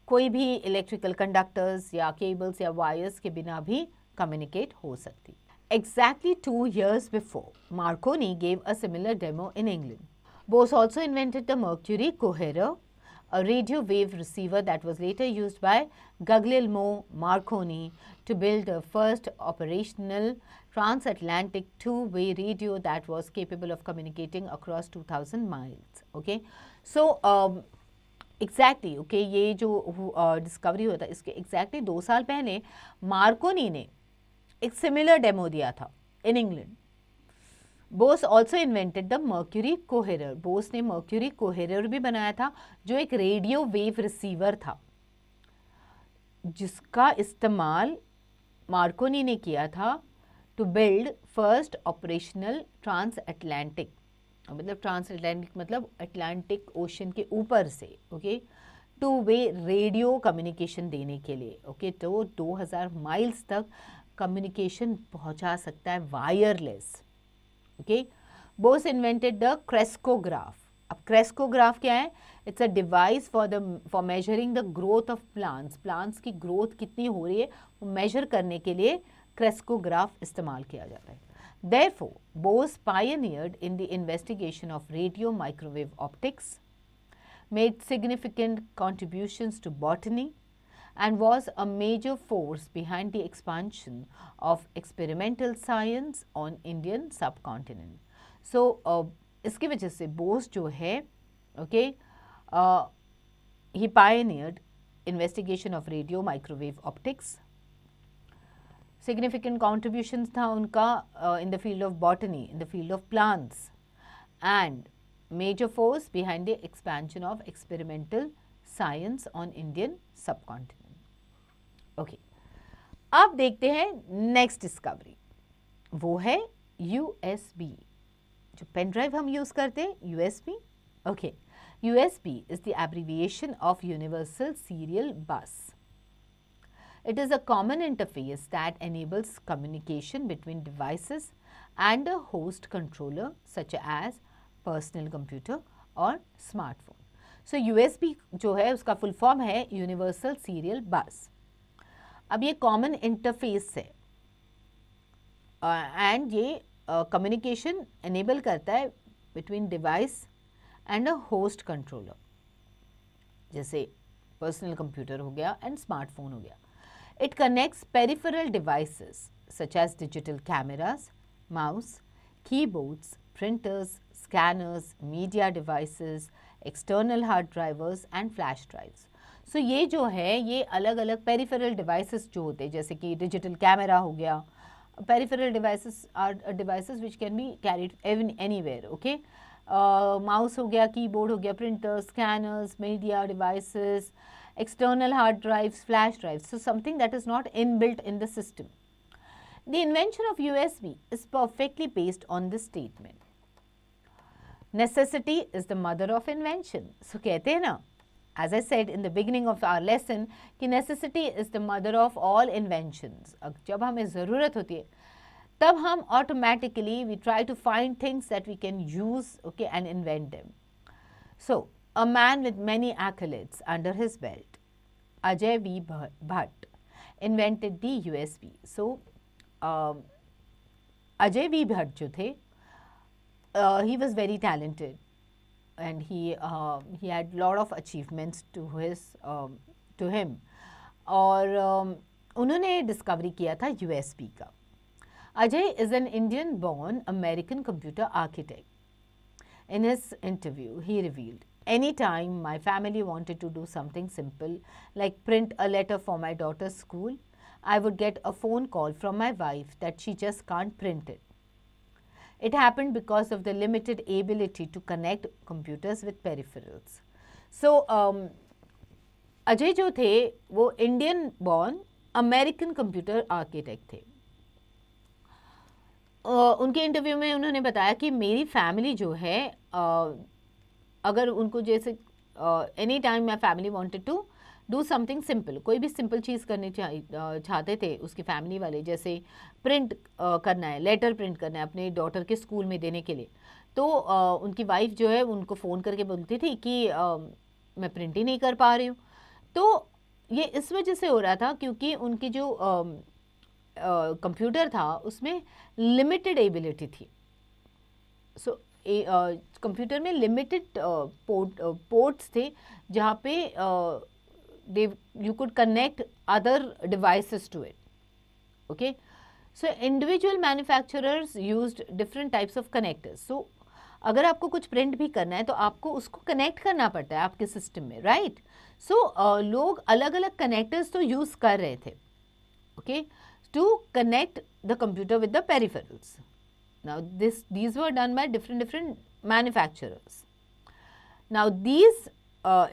कोई भी इलेक्ट्रिकल कंडक्टर्स या केबल्स या वायर्स के बिना भी कम्युनिकेट हो सकती। Exactly 2 years before, Marconi gave a similar demo in England. Bose also invented the Mercury Coherer, a radio wave receiver that was later used by Guglielmo Marconi to build the first operational transatlantic two-way radio that was capable of communicating across 2000 miles. Okay, so exactly, okay, ये जो discovery हुआ था इसके exactly 2 साल पहले Markovnikov ने एक similar demo दिया था in England. Bose also invented the mercury coherer, Bose ने मर्क्यूरी कोहेरर भी बनाया था जो एक रेडियो वेव रिसीवर था, जिसका इस्तेमाल मार्कोनी ने किया था to build first operational trans Atlantic मतलब ट्रांसअटलांटिक मतलब अटलांटिक ओशन के ऊपर से, okay, two way radio communication देने के लिए, ओके। तो 2000 माइल्स तक कम्युनिकेशन पहुंचा सकता है wireless, okay. Bose invented the crescograph. अब क्रेस्कोग्राफ क्या है? It's a device for measuring the growth of plants. Plants की ग्रोथ कितनी हो रही है वो मेजर करने के लिए क्रेस्कोग्राफ इस्तेमाल किया जाता है। Therefore, Bose pioneered in the investigation of radio microwave optics, made significant contributions to botany, and was a major force behind the expansion of experimental science on Indian subcontinent. So, इसकी वजह से बोस जो है, okay, he pioneered investigation of radio microwave optics. Significant contributions था उनका in the field of botany, in the field of plants, and major force behind the expansion of experimental science on Indian subcontinent. Okay, अब देखते हैं next discovery, वो है USB, जो pen drive हम use करते हैं, USB. Okay, USB is the abbreviation of Universal Serial Bus. It is a common interface that enables communication between devices and a host controller such as personal computer or smartphone. So, USB जो है उसका full form है Universal Serial Bus. अब ये common interface है and ये communication enable करता है between device and a host controller, जैसे personal computer हो गया and smartphone हो गया. It connects peripheral devices such as digital cameras, mouse, keyboards, printers, scanners, media devices, external hard drivers and flash drives. So ये जो है ये अलग अलग peripheral devices जो होते हैं, जैसे कि digital camera हो गया, peripheral devices are devices which can be carried anywhere, okay. Mouse हो गया, keyboard हो गया, printers, scanners, media devices, external hard drives, flash drives, so something that is not inbuilt in the system. The invention of USB is perfectly based on this statement. Necessity is the mother of invention. So कहते हैं ना, as I said in the beginning of our lesson, कि necessity is the mother of all inventions. जब हमें ज़रूरत होती है तब हम automatically we try to find things that we can use, okay, and invent them. So, a man with many accolades under his belt, Ajay V. Bhatt, invented the USB. So, Ajay V. Bhatt जो थे, he was very talented and he had lot of achievements to him. और उन्होंने discovery किया था USB का. Ajay is an Indian-born American computer architect. In his interview, he revealed, anytime my family wanted to do something simple like print a letter for my daughter's school, I would get a phone call from my wife that she just can't print it. It happened because of the limited ability to connect computers with peripherals. So, Ajay जो थे वो Indian-born American computer architect थे. उनके interview में उन्होंने बताया कि मेरी फैमिली जो है अगर उनको जैसे any time my family wanted to do something simple, कोई भी सिंपल चीज़ करनी चाहते थे उसकी फैमिली वाले, जैसे प्रिंट करना है, लेटर प्रिंट करना है अपने डॉटर के स्कूल में देने के लिए, तो उनकी वाइफ जो है उनको फ़ोन करके बोलती थी कि मैं प्रिंट ही नहीं कर पा रही हूँ. तो ये इस वजह से हो रहा था क्योंकि उनकी जो कंप्यूटर था उसमें लिमिटेड एबिलिटी थी. सो कंप्यूटर में लिमिटेड पोर्ट्स थे जहाँ पे you could connect other devices to it. Okay, so individual manufacturers used different types of connectors. So अगर आपको कुछ प्रिंट भी करना है तो आपको उसको कनेक्ट करना पड़ता है आपके सिस्टम में, राइट. सो लोग अलग अलग कनेक्टर्स तो यूज़ कर रहे थे, okay, to connect the computer with the peripherals. Now these were done by different manufacturers. Now these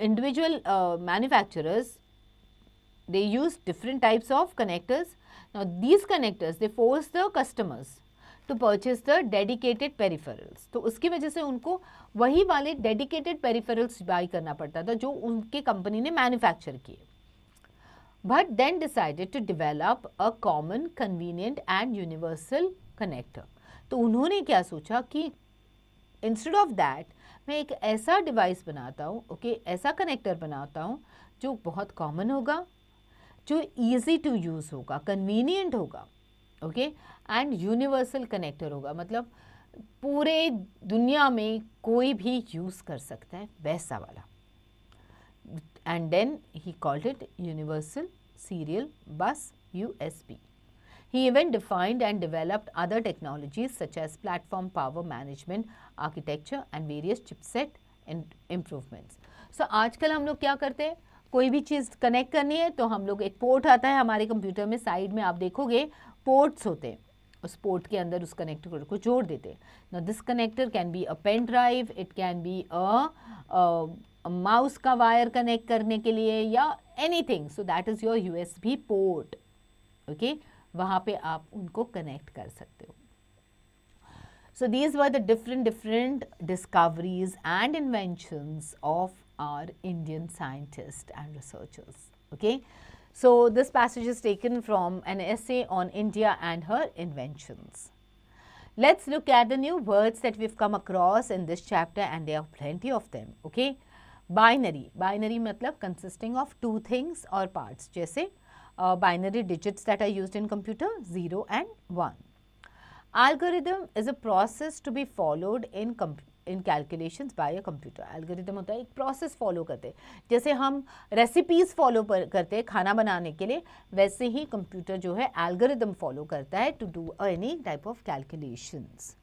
individual manufacturers, they use different types of connectors. Now these connectors, they force the customers to purchase the dedicated peripherals. तो उसकी वजह से उनको वही वाले dedicated peripherals buy करना पड़ता था जो उनके कंपनी ने मैन्युफैक्चर किए. But then decided to develop a common, convenient and universal connector. तो उन्होंने क्या सोचा कि इंस्टेड ऑफ दैट मैं एक ऐसा डिवाइस बनाता हूँ, ओके, ऐसा कनेक्टर बनाता हूँ जो बहुत कॉमन होगा, जो ईजी टू यूज़ होगा, कन्वीनियंट होगा, ओके, एंड यूनिवर्सल कनेक्टर होगा, मतलब पूरे दुनिया में कोई भी यूज़ कर सकता है वैसा वाला. And then he called it universal serial bus, USB. He even defined and developed other technologies such as platform power management, architecture and various chipset improvements. So आजकल हम लोग क्या करते हैं, कोई भी चीज़ कनेक्ट करनी है तो हम लोग, एक पोर्ट आता है हमारे कंप्यूटर में, साइड में आप देखोगे पोर्ट्स होते हैं, उस पोर्ट के अंदर उस कनेक्टर को जोड़ देते हैं. Now this connector can be a pen drive, it can be a mouse का वायर कनेक्ट करने के लिए या anything. So that is your USB port. Okay. वहाँ पे आप उनको कनेक्ट कर सकते हो. So these were the different discoveries and inventions of our Indian scientists and researchers. Okay, so this passage is taken from an essay on India and her inventions. Let's look at the new words that we've come across in this chapter, and there are plenty of them. Okay, binary मतलब consisting of two things or parts, जैसे binary digits that are used in computer, 0 and 1. Algorithm is a process to be followed in calculations by a computer. Algorithm होता है एक process follow करते हैं, जैसे हम recipes follow करते हैं खाना बनाने के लिए, वैसे ही computer जो है algorithm follow करता है to do any type of calculations.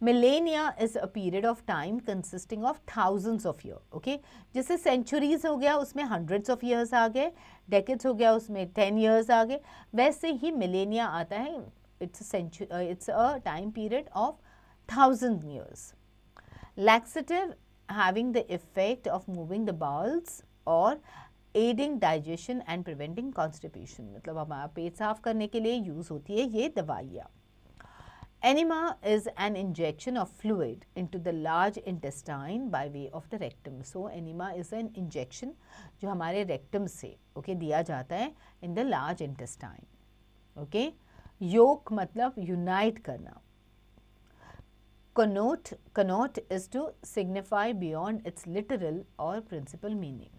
Millennia is a period of time consisting of thousands of years. Okay, जैसे centuries हो गया उसमें hundreds of years आ गए, decades हो गया उसमें 10 years आ गए, वैसे ही millennia आता है, it's a time period of 1000 years. Laxative having the effect of moving the bowels or aiding digestion and preventing constipation. मतलब हमारा पेट साफ करने के लिए यूज़ होती है ये दवाइयाँ. Enema is an injection of fluid into the large intestine by way of the rectum. So enema is an injection जो हमारे rectum से दिया जाता है in the large intestine. Okay, yoke मतलब unite करना. Connote is to signify beyond its literal or principal meaning.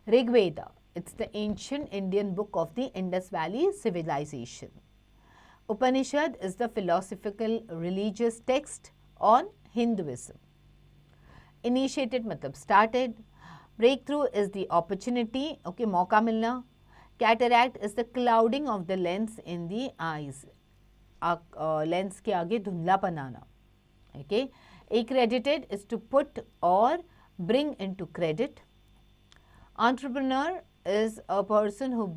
Rigveda, it's the ancient Indian book of the Indus Valley civilization. Upanishad is the philosophical religious text on Hinduism. Initiated मतलब started. Breakthrough is the opportunity, okay, मौका मिलना. Cataract is the clouding of the lens in the eyes. Lens के आगे धुंधलापन आना. Okay. Accredited is to put or bring into credit. Entrepreneur is a person who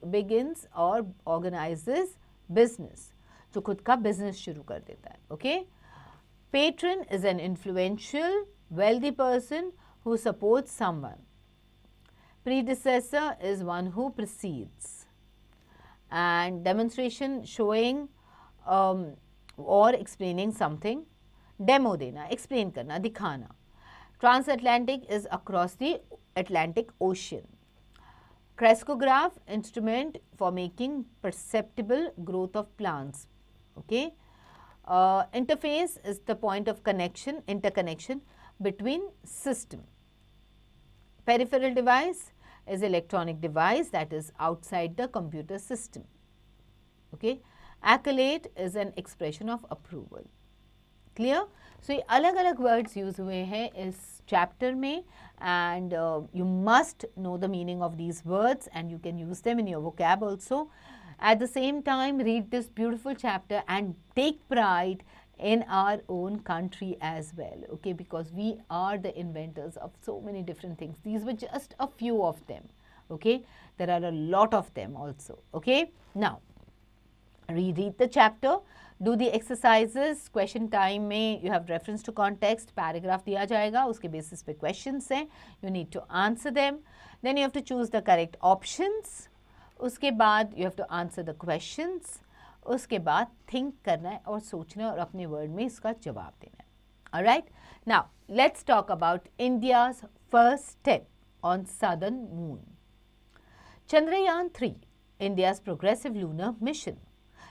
begins or organizes business, जो खुद का business शुरू कर देता है. Okay. Patron is an influential, wealthy person who supports someone. Predecessor is one who precedes. And demonstration, showing or explaining something. Demo देना, explain करना, दिखाना. Transatlantic is across the Atlantic Ocean. Crescograph, instrument for making perceptible growth of plants. Okay. Interface is the point of connection, interconnection between system. Peripheral device is electronic device that is outside the computer system. Okay. Accolade is an expression of approval. Clear? So ये अलग अलग words use हुए हैं इस chapter में, and you must know the meaning of these words and you can use them in your vocab also. At the same time, read this beautiful chapter and take pride in our own country as well, okay, because we are the inventors of so many different things. These were just a few of them, okay. There are a lot of them also, okay. Now, reread the chapter, do the exercises. Question time में you have reference to context, paragraph दिया जाएगा, उसके basis पे questions हैं, you need to answer them. Then you have to choose the correct options. उसके बाद you have to answer the questions. उसके बाद थिंक करना है और सोचना है और अपने वर्ड में इसका जवाब देना है. Alright, now let's talk about India's first step on southern moon. Chandrayaan 3, India's progressive lunar mission,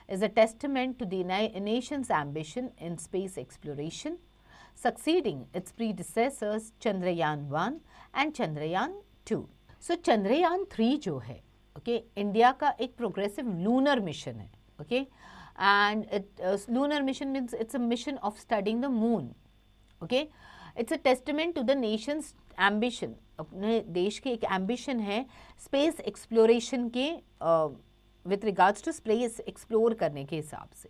is a testament to the nation's ambition in space exploration, succeeding its predecessors Chandrayaan 1 and Chandrayaan 2. So, Chandrayaan 3 जो है, okay, India का एक progressive lunar mission है, okay, and lunar mission means it's a mission of studying the moon, okay. It's a testament to the nation's ambition, अपने देश की एक ambition है स्पेस एक्सप्लोरेशन के with regards to space explore करने के हिसाब से.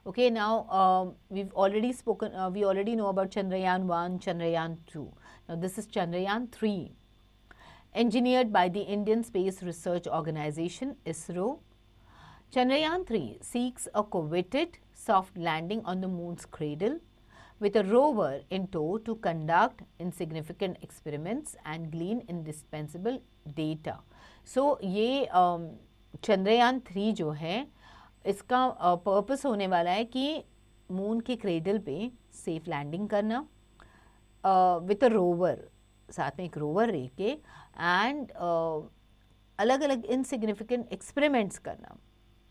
Okay, now we've already spoken, we already know about Chandrayaan 1, Chandrayaan 2. Now this is Chandrayaan 3, engineered by the Indian Space Research Organization, ISRO. Chandrayaan 3 seeks a coveted soft landing on the moon's cradle with a rover in tow to conduct insignificant experiments and glean indispensable data. So, ये Chandrayaan 3 जो है इसका purpose होने वाला है कि moon के cradle पे सेफ लैंडिंग करना विथ अ रोवर, साथ में एक रोवर रह के, एंड अलग अलग इनसिग्निफिकेंट एक्सपेरिमेंट्स करना,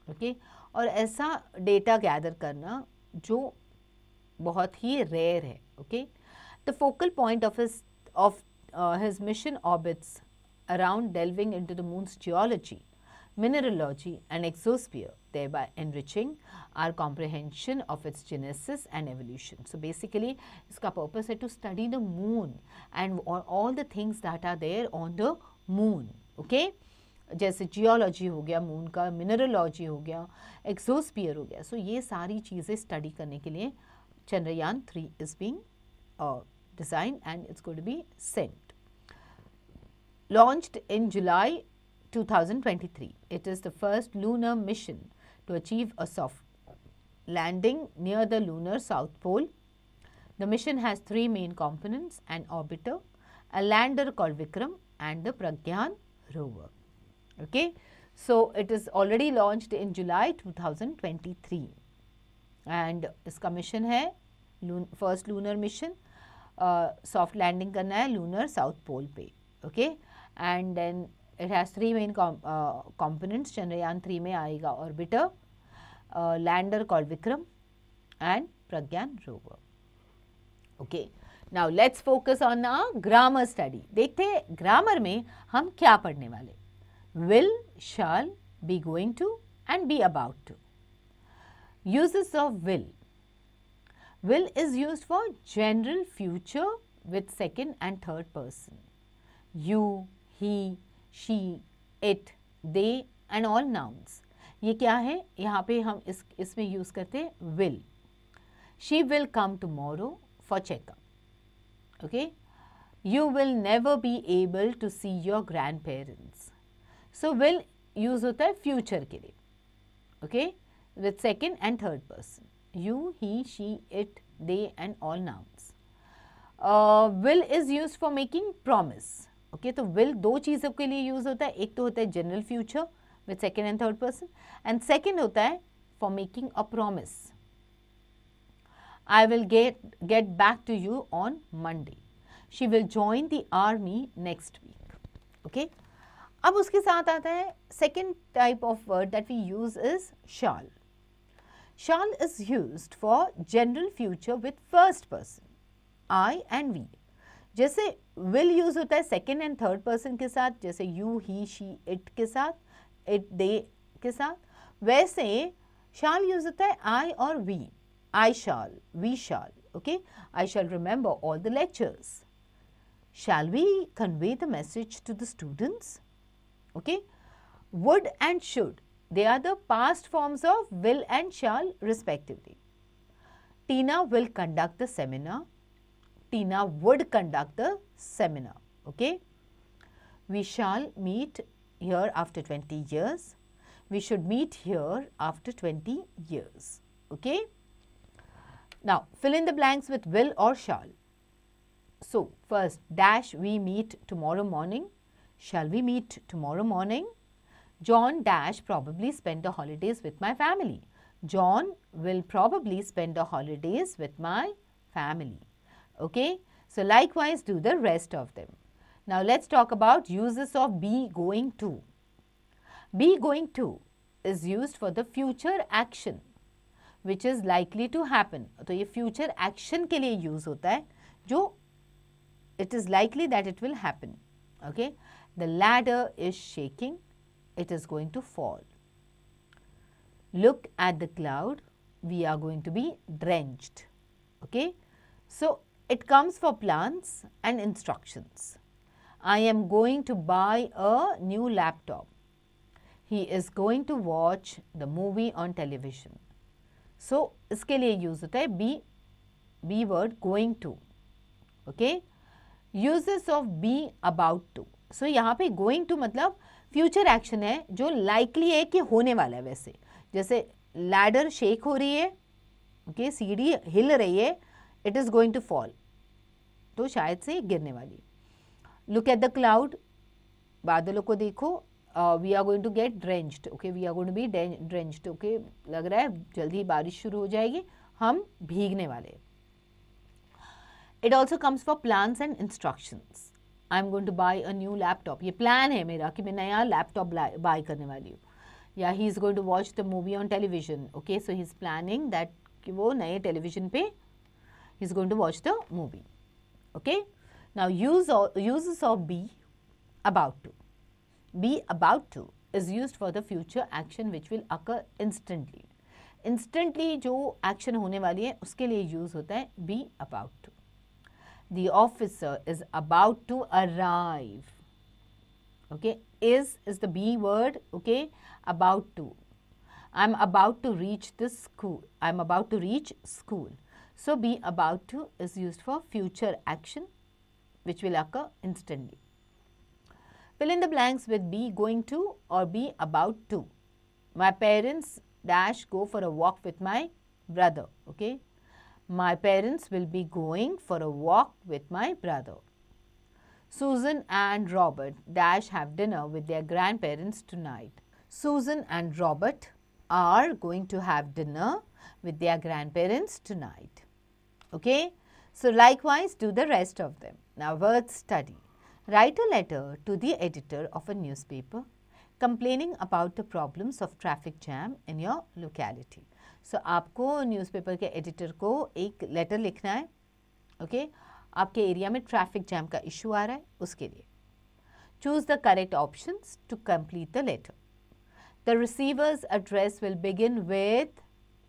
ओके, और ऐसा डेटा गैदर करना जो बहुत ही रेयर है, okay. The focal point of his mission orbits around delving into the moon's geology, mineralogy and exosphere, thereby enriching our comprehension of its genesis and evolution. So basically iska purpose hai to study the moon and all the things that are there on the moon, okay. जैसे geology हो गया moon का, mineralogy हो गया, exosphere हो गया. सो ये सारी चीज़ें स्टडी करने के लिए Chandrayaan 3 is being designed and it's going to be sent. Launched in July 2023, it is the first lunar mission to achieve a soft landing near the lunar south pole. The mission has 3 main components: an orbiter, a lander called Vikram, and the Pragyan rover. Okay, so it is already launched in July 2023, and इसका mission है first lunar mission, soft landing करना है lunar south pole पे, okay. And then it has 3 main components. Chandrayaan 3 में आएगा orbiter, lander called Vikram, and Pragyan rover. Okay, now let's focus on our grammar study. देखते हैं grammar में हम क्या पढ़ने वाले. Will, shall, be going to and be about to. Uses of will. Will is used for general future with second and third person. You, he, she, it, they and all nouns. ये क्या है? यहाँ पे हम इसमें use करते हैं will. She will come tomorrow for checkup. Okay. You will never be able to see your grandparents. So will use होता है future के लिए. Okay. With second and third person. You, he, she, it, they and all nouns. Will is used for making promise. Okay, तो will 2 चीज़ों के लिए use होता है. एक तो होता है general future with second and third person, and second होता है for making a promise. I will get back to you on Monday. She will join the army next week. Okay, अब उसके साथ आता है second type of word that we use is shall. Shall is used for general future with first person, I and we. जैसे will use होता है second and third person के साथ, जैसे यू, ही, शी, इट के साथ, it, दे के साथ, वैसे शाल यूज होता है आई और we. I shall, we shall. Okay, I shall remember all the lectures. Shall we convey the message to the students. Okay, would and should, they are the past forms of will and shall respectively. Tina will conduct the seminar. Tina would conduct the seminar. Okay. We shall meet here after 20 years. We should meet here after 20 years. Okay. Now fill in the blanks with will or shall. So first dash we meet tomorrow morning. Shall we meet tomorrow morning? John dash probably spent the holidays with my family. John will probably spend the holidays with my family. Okay, so likewise do the rest of them. Now let's talk about uses of be going to. Be going to is used for the future action which is likely to happen. तो ये future action के लिए use होता है जो it is likely that it will happen. Okay, the ladder is shaking, it is going to fall. Look at the cloud, we are going to be drenched. Okay, so it comes for plans and instructions. I am going to buy a new laptop. He is going to watch the movie on television. So इसके लिए use होता है be word going to. Okay, uses of be about to. So यहाँ पे going to मतलब future action है जो likely है कि होने वाला है. वैसे जैसे ladder shake हो रही है, okay, सीढ़ी हिल रही है, it is going to fall. तो शायद से गिरने वाली. Look at the cloud, बादलों को देखो. We are going to get drenched. Okay, we are going to be drenched. Okay, लग रहा है जल्दी बारिश शुरू हो जाएगी, हम भीगने वाले. It also comes for plans and instructions. I am going to buy a new laptop. ये plan है मेरा कि मैं नया laptop buy करने वाली हूँ. Yeah, he is going to watch the movie on television. Okay, so he is planning that कि वो नए television पे he is going to watch the movie. Okay, now uses of be about to. Be about to is used for the future action which will occur instantly. Instantly जो action होने वाली है उसके लिए use होता है be about to. The officer is about to arrive. Okay, is the be word. Okay, about to. I'm about to reach the school. I'm about to reach school. So be about to is used for future action which will occur instantly. Fill in the blanks with be going to or be about to. My parents dash go for a walk with my brother. Okay, my parents will be going for a walk with my brother. Susan and Robert dash have dinner with their grandparents tonight. Susan and Robert are going to have dinner with their grandparents tonight. Okay, so likewise do the rest of them. Now word study. Write a letter to the editor of a newspaper complaining about the problems of traffic jam in your locality. So आपको newspaper के editor को एक letter लिखना है. Okay, आपके area में traffic jam का issue आ रहा है उसके लिए. Choose the correct options to complete the letter. The receiver's address will begin with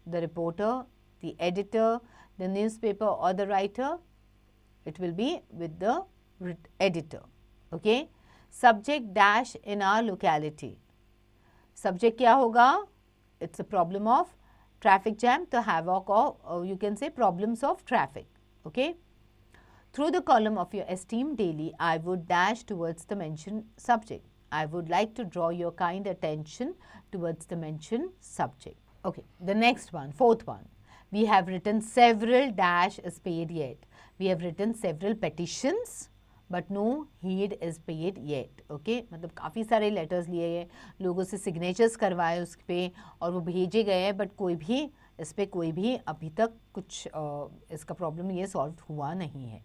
the reporter, the editor, the newspaper or the writer. It will be with the editor. Okay, subject dash in our locality. Subject क्या होगा? It's a problem of traffic jam, the havoc of you can say problems of traffic. Okay, through the column of your esteemed daily, I would dash towards the mentioned subject. I would like to draw your kind attention towards the mentioned subject. Okay, the next one, fourth one. We have written several dash is paid yet. We have written several petitions but no heed is paid yet. Okay, मतलब काफ़ी सारे letters लिए हैं, लोगों से signatures करवाए उस पे और वो भेजे गए हैं, but कोई भी इस पे कोई भी अभी तक कुछ इसका problem ये solve हुआ नहीं है.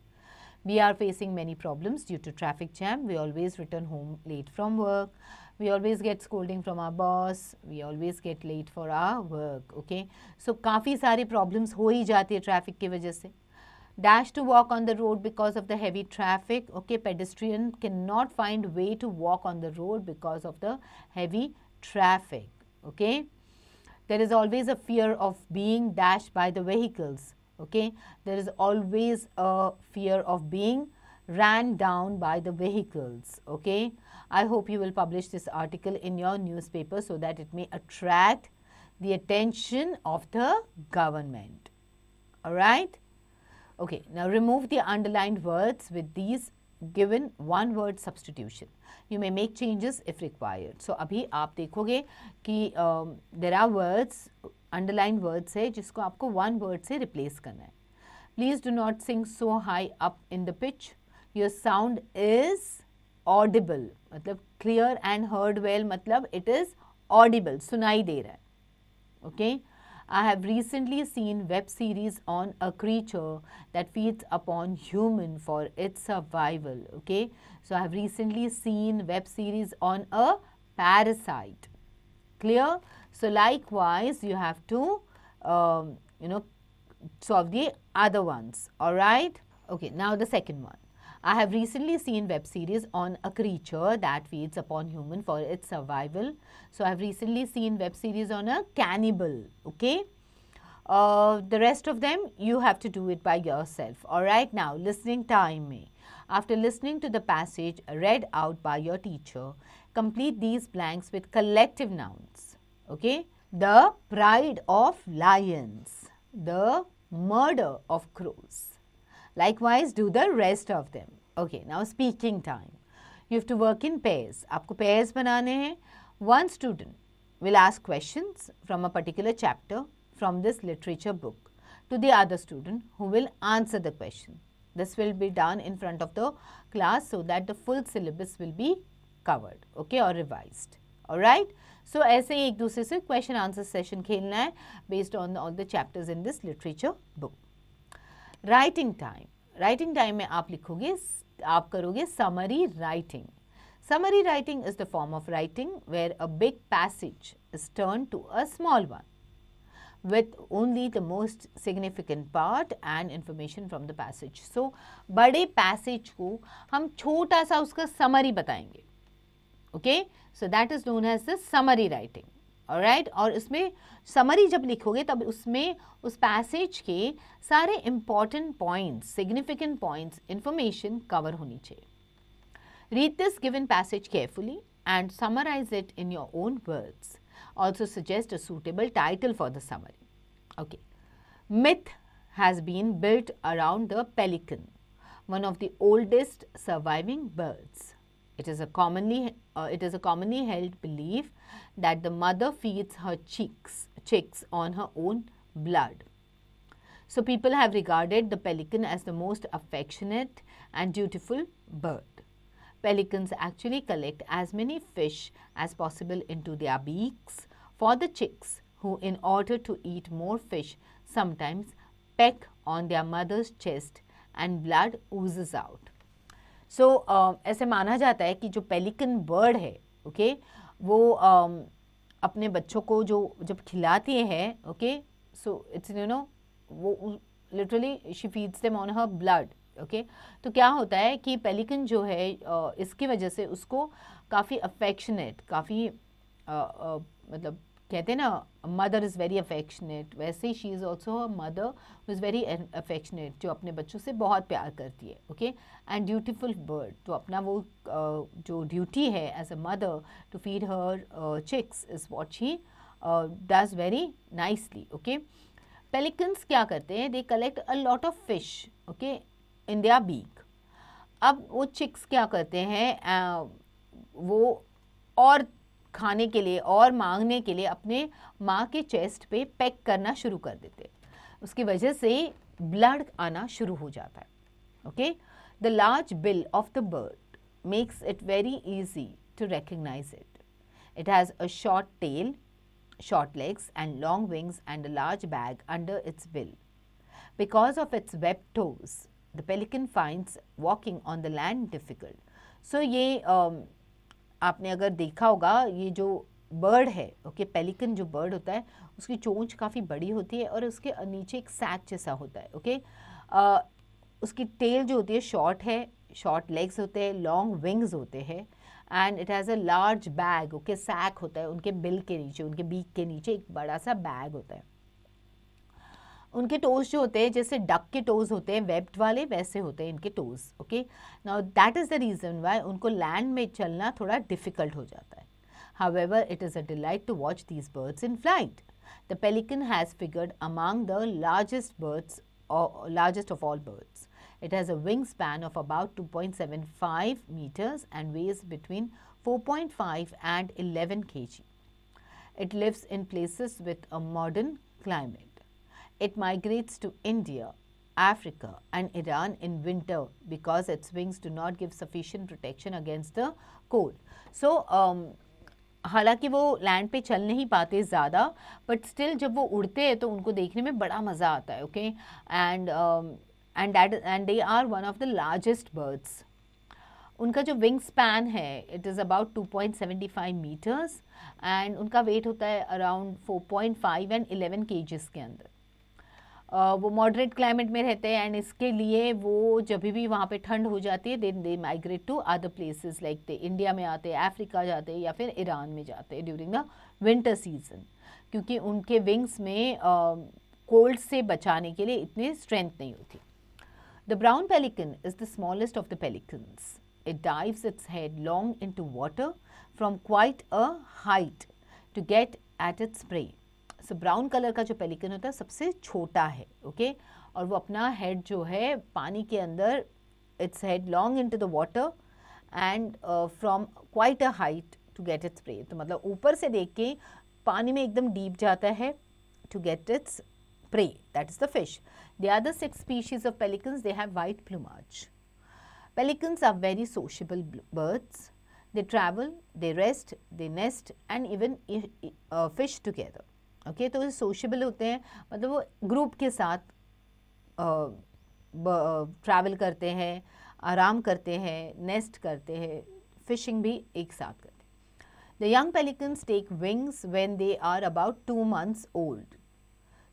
We are facing many problems due to traffic jam. We always return home late from work. We always get scolding from our boss. We always get late for our work. Okay, so काफ़ी सारी problems हो ही जाती है traffic की वजह से. Dash to walk on the road because of the heavy traffic. Okay, pedestrian cannot find way to walk on the road because of the heavy traffic. Okay, there is always a fear of being dashed by the vehicles. Okay, there is always a fear of being ran down by the vehicles. Okay, I hope you will publish this article in your newspaper so that it may attract the attention of the government. All right. Okay, now remove the underlined words with these given one word substitution. You may make changes if required. So अभी आप देखोगे कि there are words, underlined words है जिसको आपको one word से replace करना है. Please do not sing so high up in the pitch. Your sound is audible. मतलब clear and heard well मतलब it is audible, सुनाई दे रहा है. Okay. I have recently seen web series on a creature that feeds upon human for its survival. Okay, so I have recently seen web series on a parasite. Clear? So likewise you have to solve the other ones. All right. Okay, now the second one. I have recently seen web series on a creature that feeds upon human for its survival. So I have recently seen web series on a cannibal. Okay. The rest of them you have to do it by yourself. All right. Now listening time में. After listening to the passage read out by your teacher, complete these blanks with collective nouns. Okay. The pride of lions. The murder of crows. Likewise, do the rest of them. Okay, now speaking time. You have to work in pairs. आपको pairs बनाने हैं. One student will ask questions from a particular chapter from this literature book to the other student who will answer the question. This will be done in front of the class so that the full syllabus will be covered, okay, or revised. Alright. So ऐसे ही एक दूसरे से question answer session खेलना है based on all the chapters in this literature book. Writing time. Writing time में आप लिखोगे, आप करोगे summary writing. Summary writing is the form of writing where a big passage is turned to a small one with only the most significant part and information from the passage. So बड़े passage को हम छोटा सा उसका summary बताएंगे. Okay, so that is known as the summary writing. Alright, और इसमें summary जब लिखोगे तब उसमें उस passage के सारे important points, significant points, information cover होनी चाहिए. Read this given passage carefully and summarize it in your own words. Also suggest a suitable title for the summary. Okay, myth has been built around the pelican, one of the oldest surviving birds. It is a commonly held belief that the mother feeds her chicks on her own blood. So people have regarded the pelican as the most affectionate and dutiful bird. Pelicans actually collect as many fish as possible into their beaks for the chicks, who in order to eat more fish sometimes peck on their mother's chest and blood oozes out. So ऐसे माना जाता है कि जो pelican bird है, okay, वो अपने बच्चों को जो जब खिलाती है, ओके, सो इट्स वो literally she feeds them on her blood. Okay, तो क्या होता है कि पेलिकन जो है इसकी वजह से उसको काफ़ी अफेक्शनेट, काफ़ी मतलब कहते हैं ना मदर इज़ वेरी अफेक्शनेट, वैसे ही she is also a mother who is very affectionate, जो अपने बच्चों से बहुत प्यार करती है. ओके, एंड ड्यूटीफुल बर्ड, तो अपना वो जो ड्यूटी है as a mother to feed her chicks is what she does very nicely. Okay, pelicans क्या करते हैं, they collect a lot of fish, okay, in their beak. अब वो चिक्स क्या करते हैं, वो और खाने के लिए और मांगने के लिए अपने माँ के चेस्ट पे पैक करना शुरू कर देते. उसकी वजह से ब्लड आना शुरू हो जाता है. Okay, the large bill of the bird makes it very easy to recognise it. It has a short tail, short legs and long wings and a large bag under its bill. Because of its webbed toes, the pelican finds walking on the land difficult. So ये आपने अगर देखा होगा, ये जो bird है, okay, pelican जो bird होता है उसकी चोंच काफ़ी बड़ी होती है और उसके नीचे एक सैक जैसा होता है. ओके, उसकी टेल जो होती है शॉर्ट है, शॉर्ट लेग्स होते हैं, लॉन्ग विंग्स होते हैं and it has a large bag. Okay, sac होता है उनके बिल के नीचे, उनके बीक के नीचे एक बड़ा सा बैग होता है. उनके टोज जो होते हैं जैसे डक के टोज होते हैं वेब्ड वाले, वैसे होते हैं इनके toes. Okay, now that is the reason why उनको लैंड में चलना थोड़ा डिफ़िकल्ट हो जाता है. However, it is a delight to watch these birds in flight. The pelican has figured among the largest birds, or largest of all birds. It has a wingspan of about 2.75 meters and weighs between 4.5 and 11 kg. It lives in places with a modern climate. It migrates to India, Africa and Iran in winter because its wings do not give sufficient protection against the cold. So, हालांकि वो land पे चल नहीं पाते ज़्यादा, but still जब वो उड़ते हैं तो उनको देखने में बड़ा मज़ा आता है. Okay, and they are one of the largest birds. उनका जो विंग स्पैन है it is about 2.75 metres and उनका वेट होता है अराउंड 4.5 एंड 11 केजेस के अंदर. वो मॉडरेट क्लाइमेट में रहते हैं एंड इसके लिए वो जब भी वहाँ पे ठंड हो जाती है they migrate to other places like they India में आते हैं, अफ्रीका जाते हैं या फिर ईरान में जाते हैं ड्यूरिंग द विंटर सीजन, क्योंकि उनके विंग्स में कोल्ड से बचाने के लिए इतनी स्ट्रेंथ नहीं होती. The brown pelican is the smallest of the pelicans. It dives its head long into water from quite a height to get at its prey. So brown color का जो पेलिकन होता है सबसे छोटा है, ओके, और वो अपना हेड जो है पानी के अंदर its head long into the water and from quite a height to get its prey. तो मतलब ऊपर से देख के पानी में एकदम डीप जाता है to get its prey, that is the fish. The other 6 species of pelicans, they have white plumage. Pelicans are very sociable birds. They travel, they rest, they nest and even fish together. Okay, तो sociable होते हैं, मतलब वो group के साथ travel करते हैं, आराम करते हैं, नेस्ट करते हैं, फिशिंग भी एक साथ करते हैं. The young pelicans take wings when they are about 2 months old.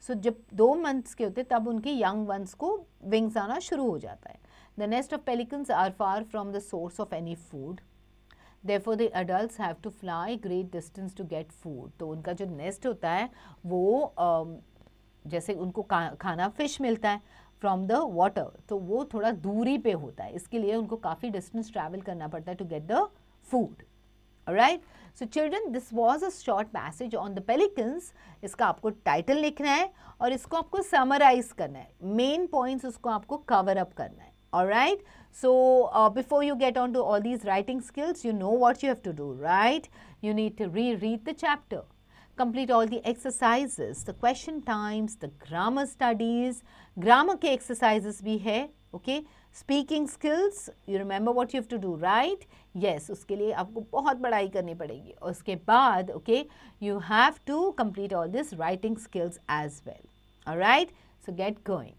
So जब 2 months के होते तब उनके young ones को wings आना शुरू हो जाता है. The nest of pelicans are far from the source of any food. Therefore, the adults have to fly great distance to get food. तो उनका जो nest होता है वो जैसे उनको खाना fish मिलता है from the water, तो वो थोड़ा दूरी पे होता है, इसके लिए उनको काफ़ी distance travel करना पड़ता है to get the food. Alright? So children, this was a short passage on the pelicans. इसका आपको title लिखना है और इसको आपको summarize करना है, main points उसको आपको cover up करना है. Alright, so before you get on to all these writing skills, you know what you have to do, right? You need to reread the chapter, complete all the exercises, the question times, the grammar studies, grammar के exercises भी है, okay? Speaking skills, you remember what you have to do, right? Yes, उसके लिए आपको बहुत पढ़ाई करनी पड़ेगी और उसके बाद, okay, you have to complete all this writing skills as well. Alright, so get going.